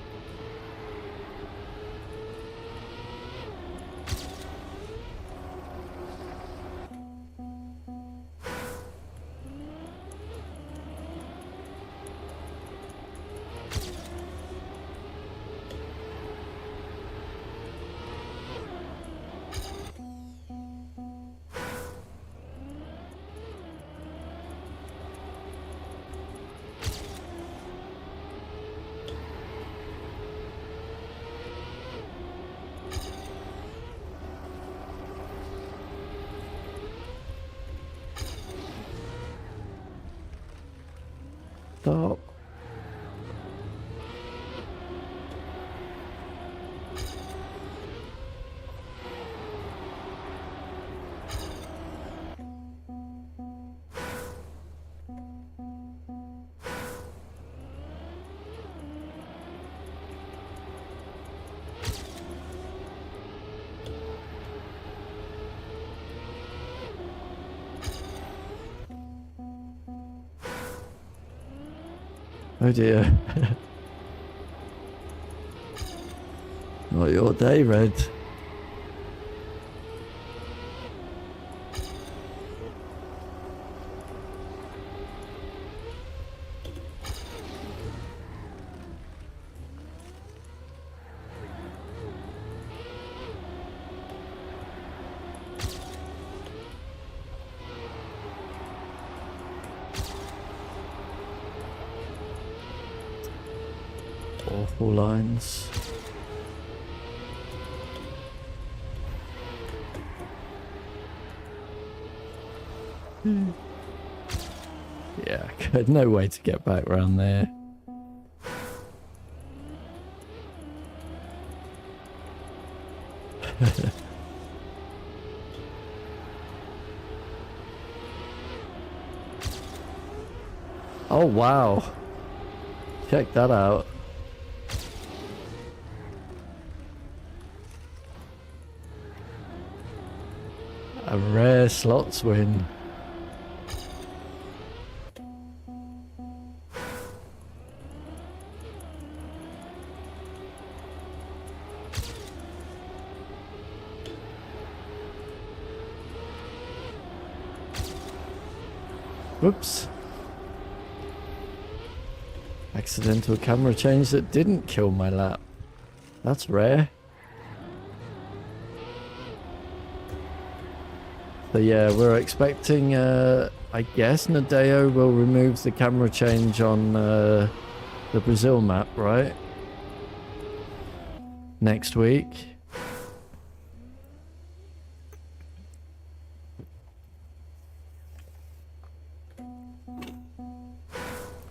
A: Stop. Oh dear. Not your day, Red. Awful lines. Yeah, no way to get back around there. Oh wow. Check that out. A rare slots win. Whoops. Accidental camera change that didn't kill my lap. That's rare. So yeah, we're expecting, I guess Nadeo will remove the camera change on the Brazil map, right? Next week.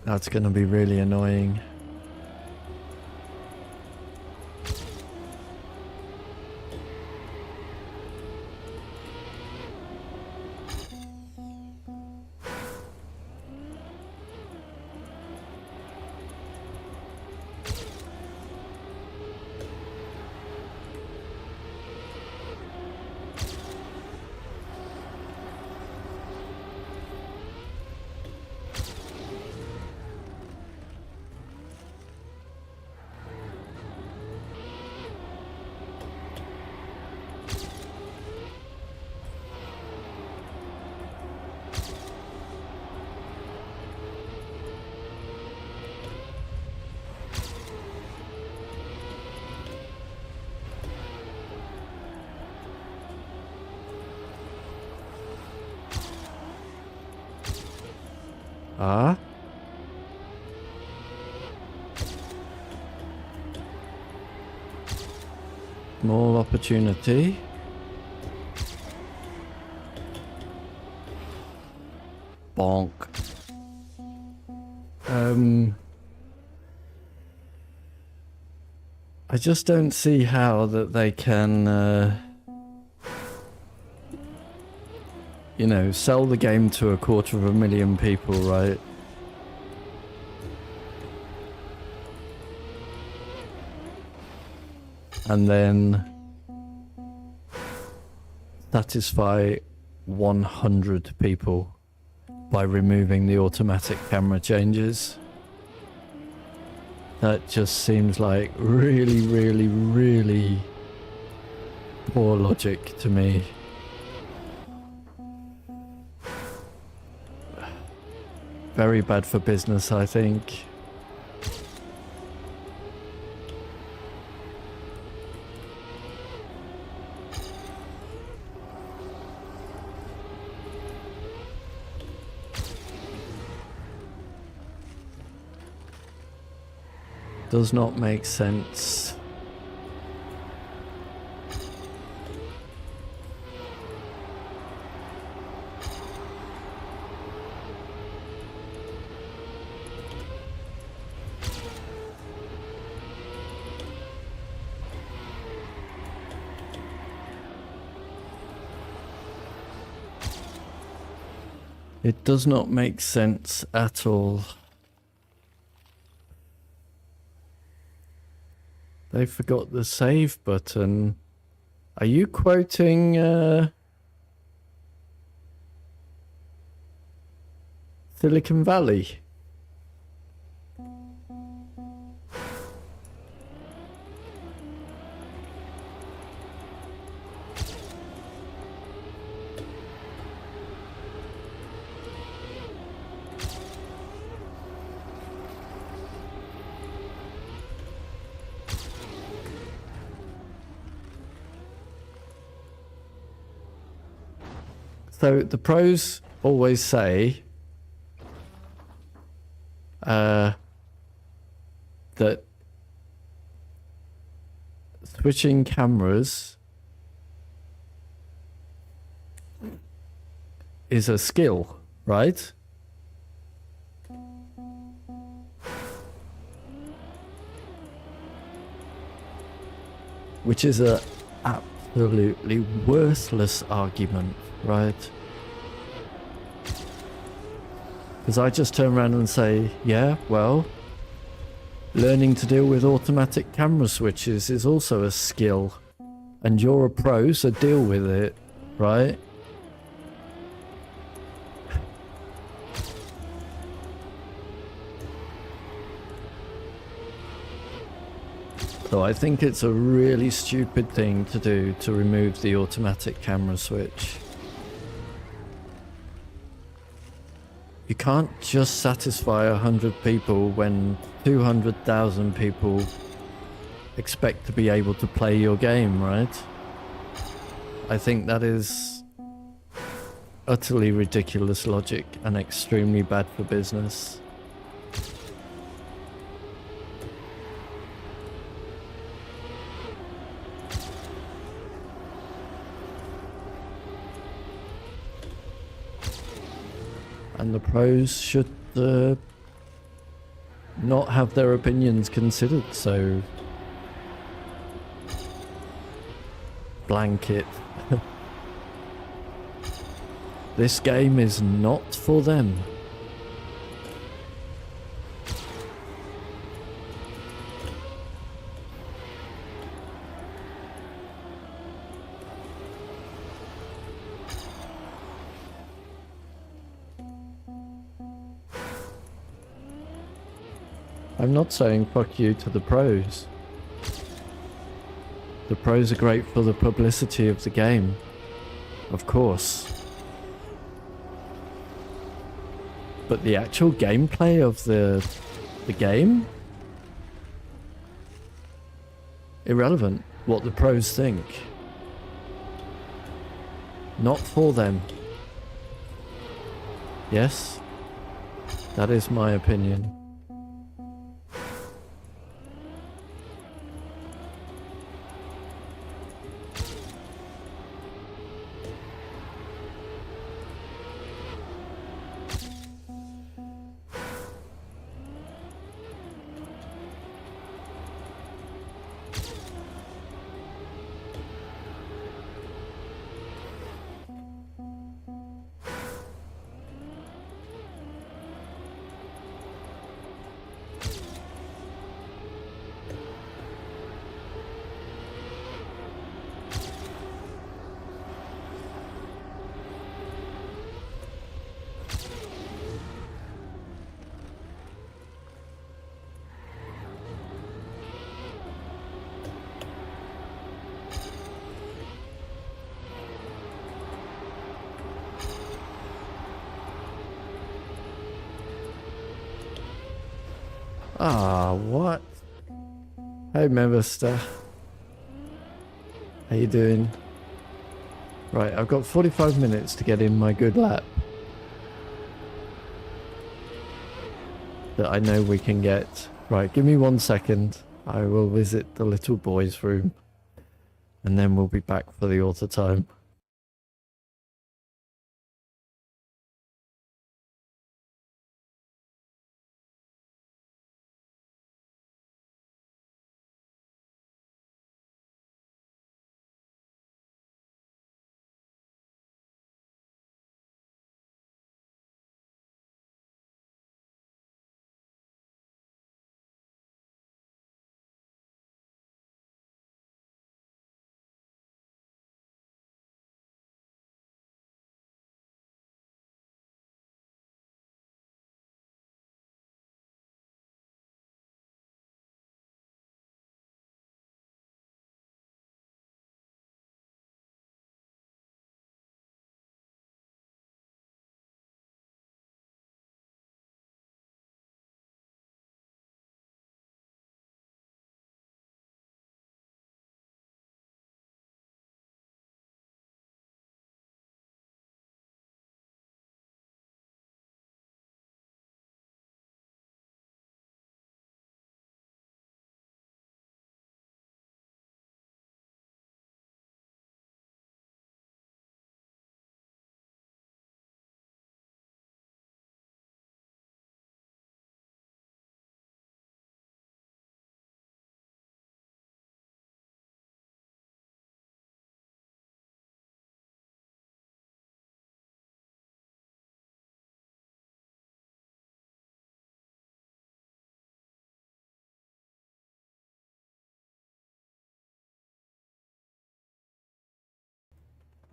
A: That's going to be really annoying. Ah? Small opportunity. Bonk. I just don't see how that they can, you know, sell the game to 250,000 people, right? And then satisfy 100 people by removing the automatic camera changes. That just seems like really, really, really poor logic to me. Very bad for business, I think. Does not make sense. It does not make sense at all. They forgot the save button. Are you quoting Silicon Valley? So the pros always say that switching cameras is a skill, right? Which is a absolutely worthless argument, right? Because I just turn around and say, yeah, well, learning to deal with automatic camera switches is also a skill. And you're a pro, so deal with it, right? So I think it's a really stupid thing to do to remove the automatic camera switch. You can't just satisfy 100 people when 200,000 people expect to be able to play your game, right? I think that is utterly ridiculous logic and extremely bad for business. And the pros should not have their opinions considered so blanket. This game is not for them. I'm not saying fuck you to the pros. The pros are great for the publicity of the game, of course. But the actual gameplay of the game? Irrelevant what the pros think. Not for them. Yes, that is my opinion. Ah, what? Hey, Memester. How you doing? Right, I've got 45 minutes to get in my good lap that I know we can get. Right, give me 1 second. I will visit the little boy's room and then we'll be back for the auto time.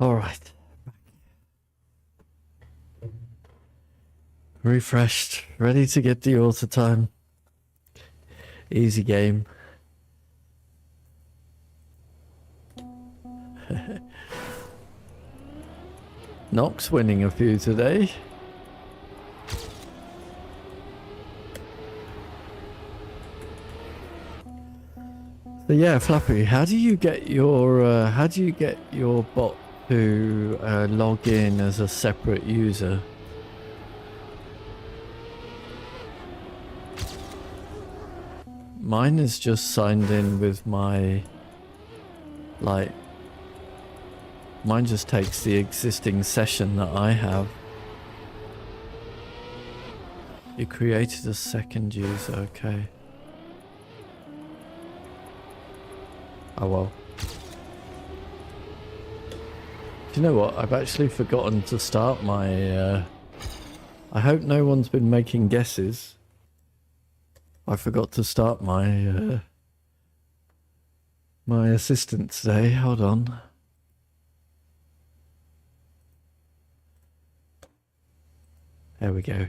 A: Alright. Refreshed, ready to get the auto time. Easy game. Nox winning a few today. So yeah, Flappy, how do you get your bot to log in as a separate user? Mine is just signed in with my, like, mine just takes the existing session that I have. You created a second user, okay. Oh well. Do you know what? I've actually forgotten to start my, I hope no one's been making guesses. I forgot to start my, my assistant today. Hold on. There we go.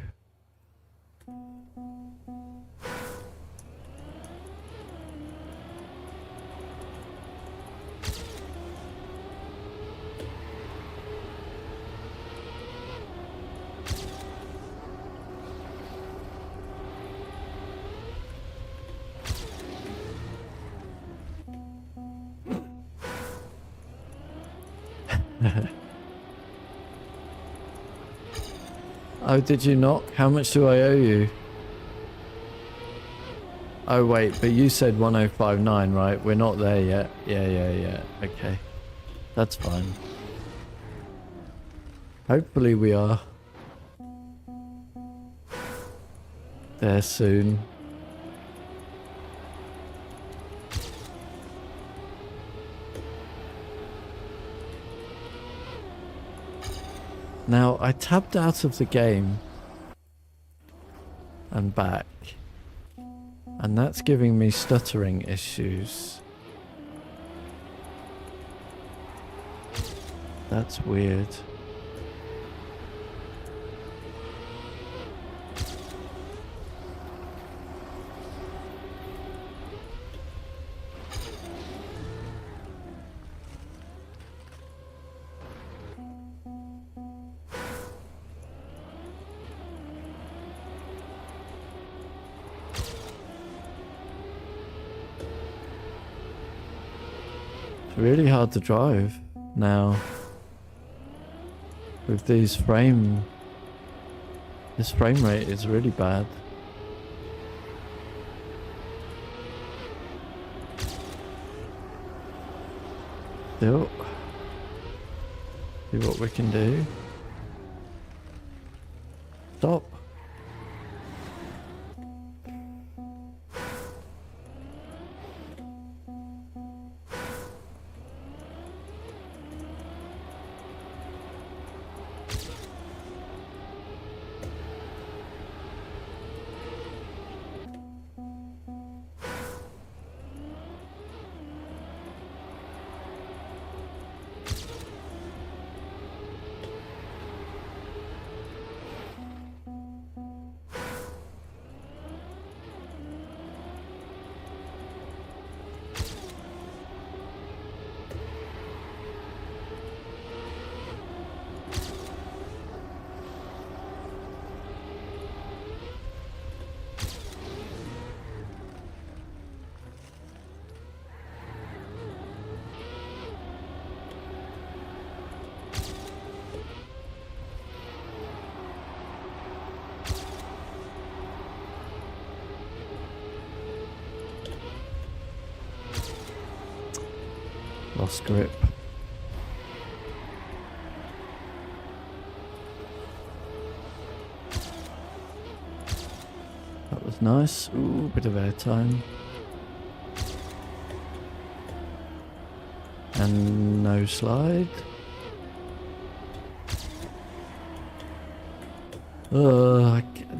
A: Oh, did you not? How much do I owe you? Oh wait, but you said 1059, right? We're not there yet. Yeah. Okay. That's fine. Hopefully we are there soon. Now, I tabbed out of the game and back, and that's giving me stuttering issues. That's weird. It's really hard to drive now with these this frame rate is really bad. Still, see what we can do. Stop. Lost grip. That was nice. Ooh, bit of airtime. And no slide.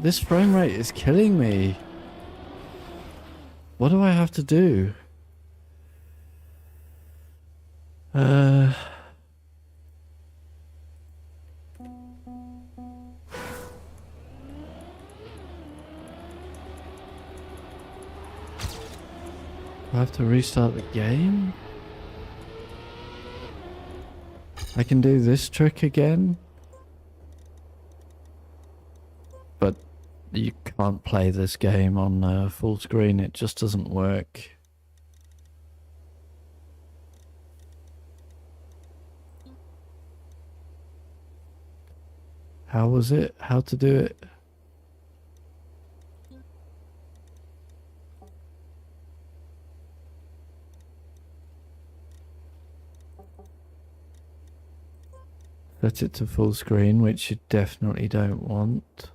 A: This frame rate is killing me. What do I have to do? I have to restart the game? I can do this trick again? But you can't play this game on full screen, it just doesn't work. How was it? How to do it? Set it to full screen, which you definitely don't want.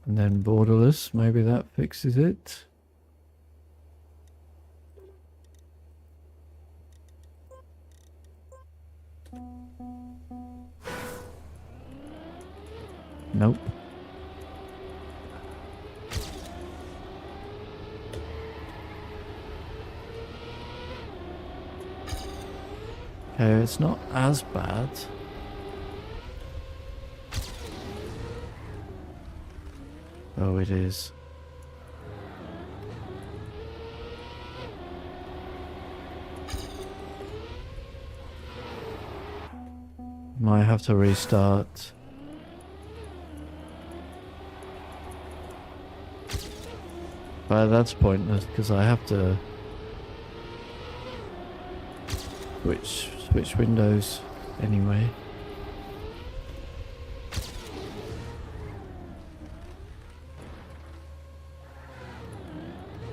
A: And then borderless, maybe that fixes it. Nope. Okay, it's not as bad. Oh, it is. Might have to restart. But that's pointless because I have to switch windows anyway.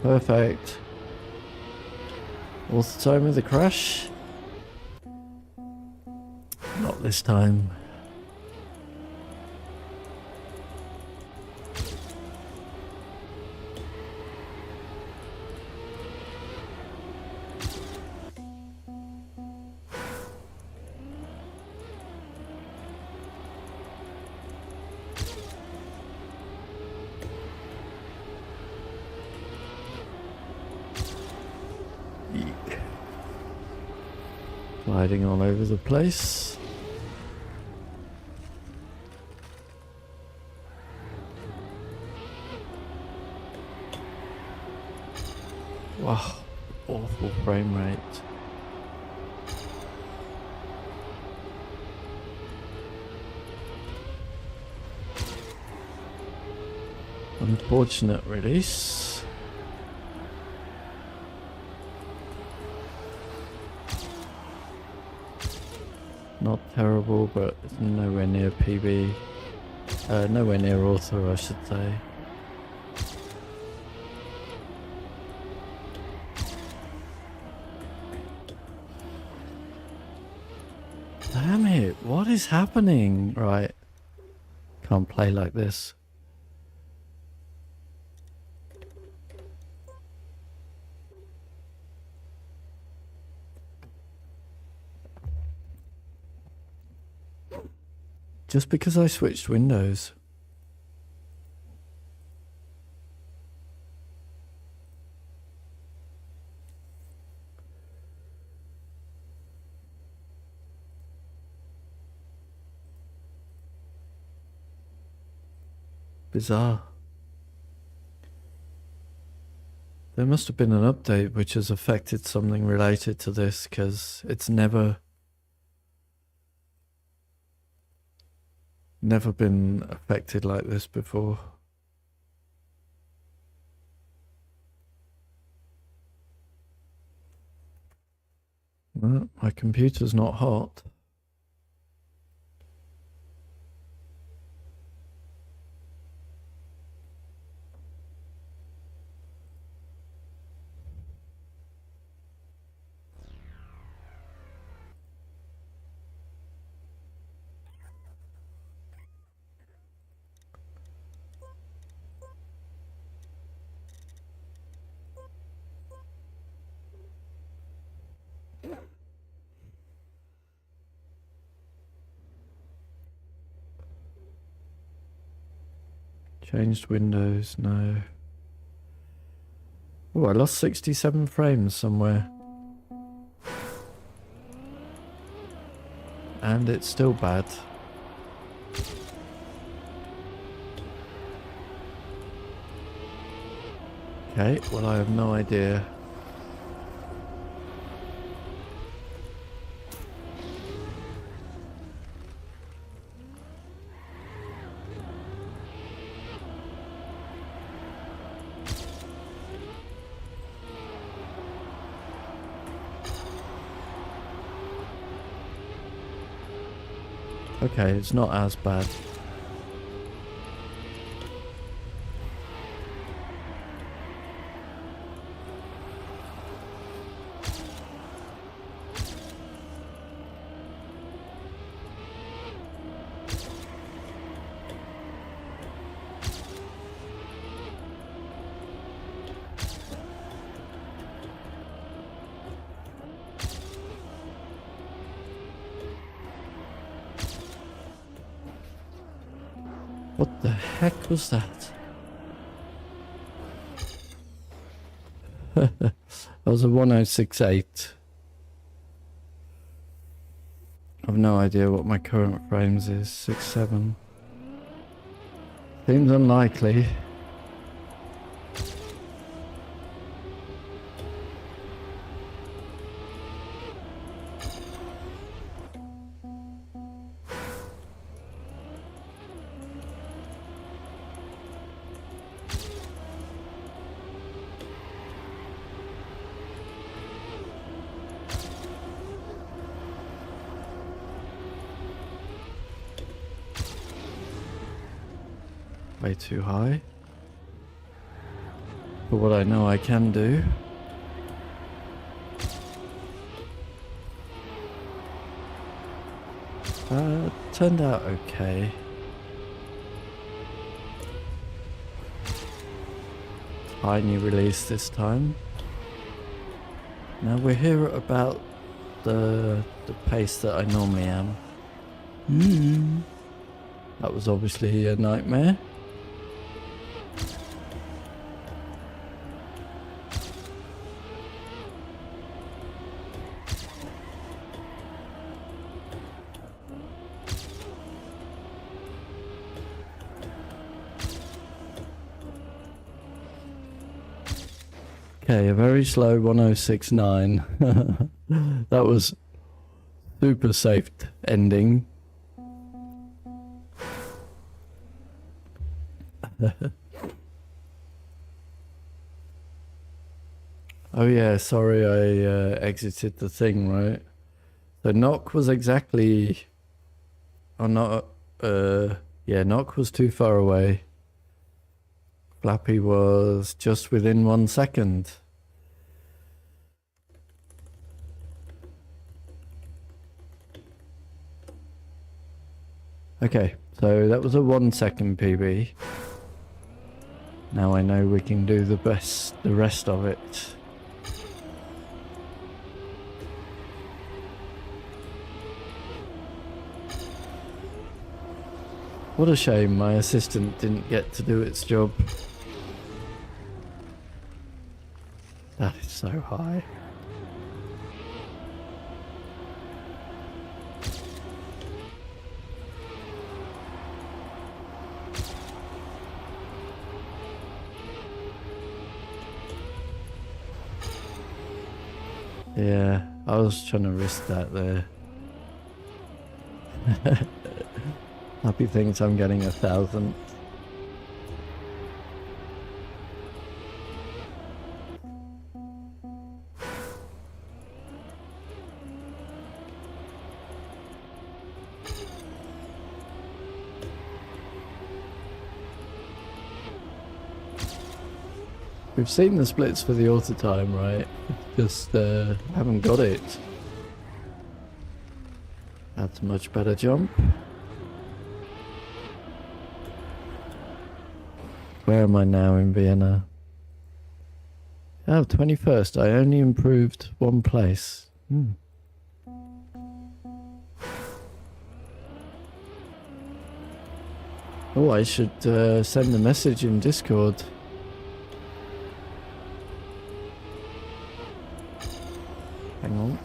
A: Perfect. What's the time of the crash? Not this time. Sliding all over the place. Wow, awful frame rate. Unfortunate release. Not terrible, but it's nowhere near PB. Nowhere near author, I should say. Damn it, what is happening? Right. Can't play like this. Just because I switched windows. Bizarre. There must have been an update which has affected something related to this, because it's never been affected like this before. Well, my computer's not hot. Changed windows, no. Oh, I lost 67 frames somewhere. And it's still bad. Okay, well I have no idea. Okay, it's not as bad. What the heck was that? That was a 1068. I've no idea what my current frames is. 6.7. Seems unlikely. Way too high for what I know I can do. Turned out okay. Tiny release this time. Now we're here at about the pace that I normally am. That was obviously a nightmare. Okay, a very slow 1069. That was super safe ending. Oh yeah, sorry I exited the thing, right? So knock was exactly... Oh, not... yeah, knock was too far away. Flappy was just within 1 second. Okay, so that was a 1 second PB. Now I know we can do the rest of it. What a shame my assistant didn't get to do its job. That is so high. Yeah, I was trying to risk that there. Happy thinks I'm getting 1,000. We've seen the splits for the auto time, right? Just haven't got it. That's a much better jump. Where am I now in Vienna? Oh, 21st. I only improved 1 place. Oh, I should send a message in Discord. Hang on.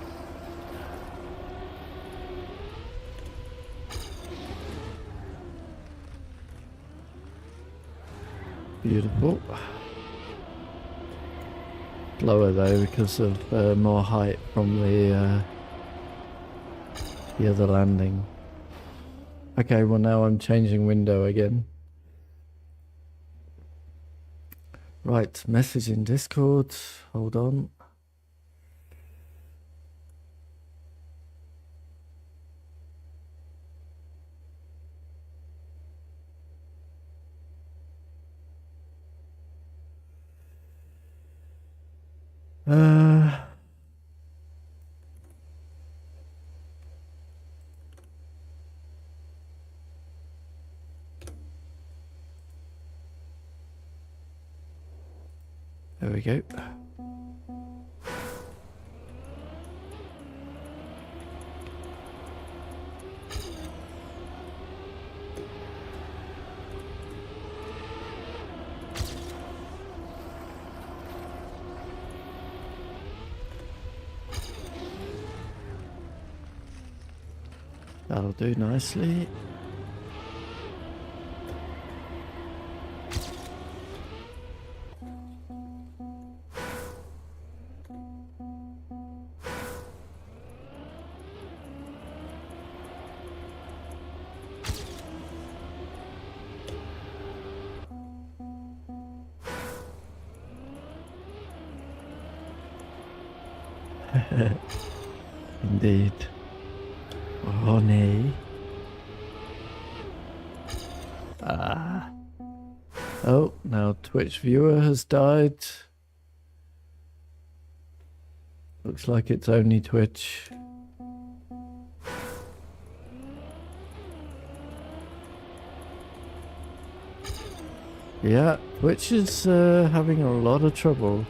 A: Beautiful. slower though because of more height from the other landing. Okay, well now I'm changing window again. Right, message in Discord. Hold on. There we go. That'll do nicely. Indeed. Oh, nee. Ah. Oh, now Twitch viewer has died. Looks like it's only Twitch. Yeah, Twitch is having a lot of trouble.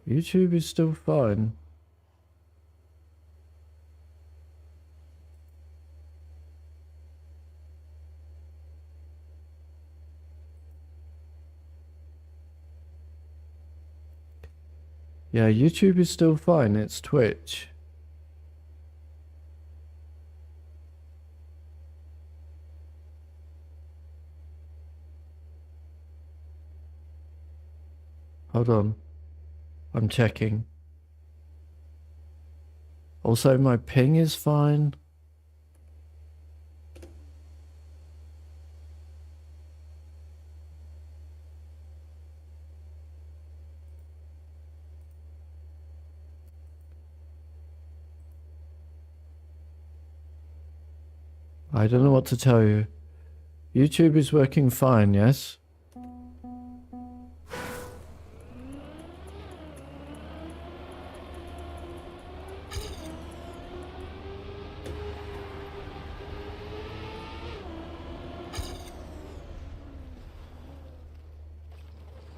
A: YouTube is still fine. Yeah, YouTube is still fine. It's Twitch. Hold on. I'm checking. Also, my ping is fine. I don't know what to tell you. YouTube is working fine, yes?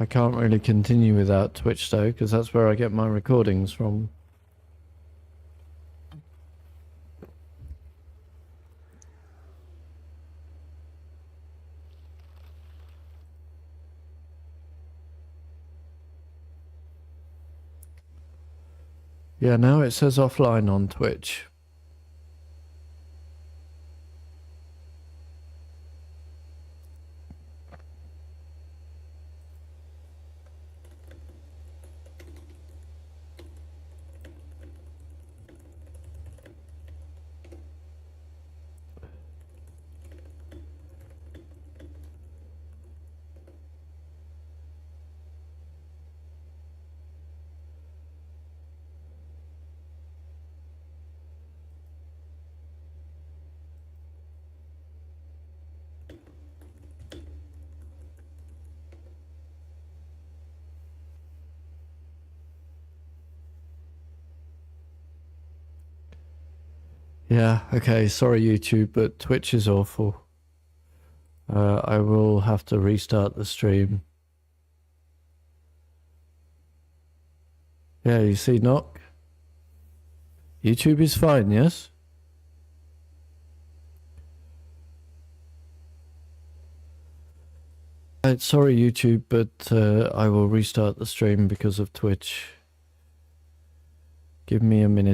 A: I can't really continue without Twitch though, because that's where I get my recordings from. Yeah, now it says offline on Twitch. Yeah, okay, sorry YouTube, but Twitch is awful. I will have to restart the stream. Yeah, you see, Knock? YouTube is fine, yes? Sorry YouTube, but I will restart the stream because of Twitch. Give me a minute.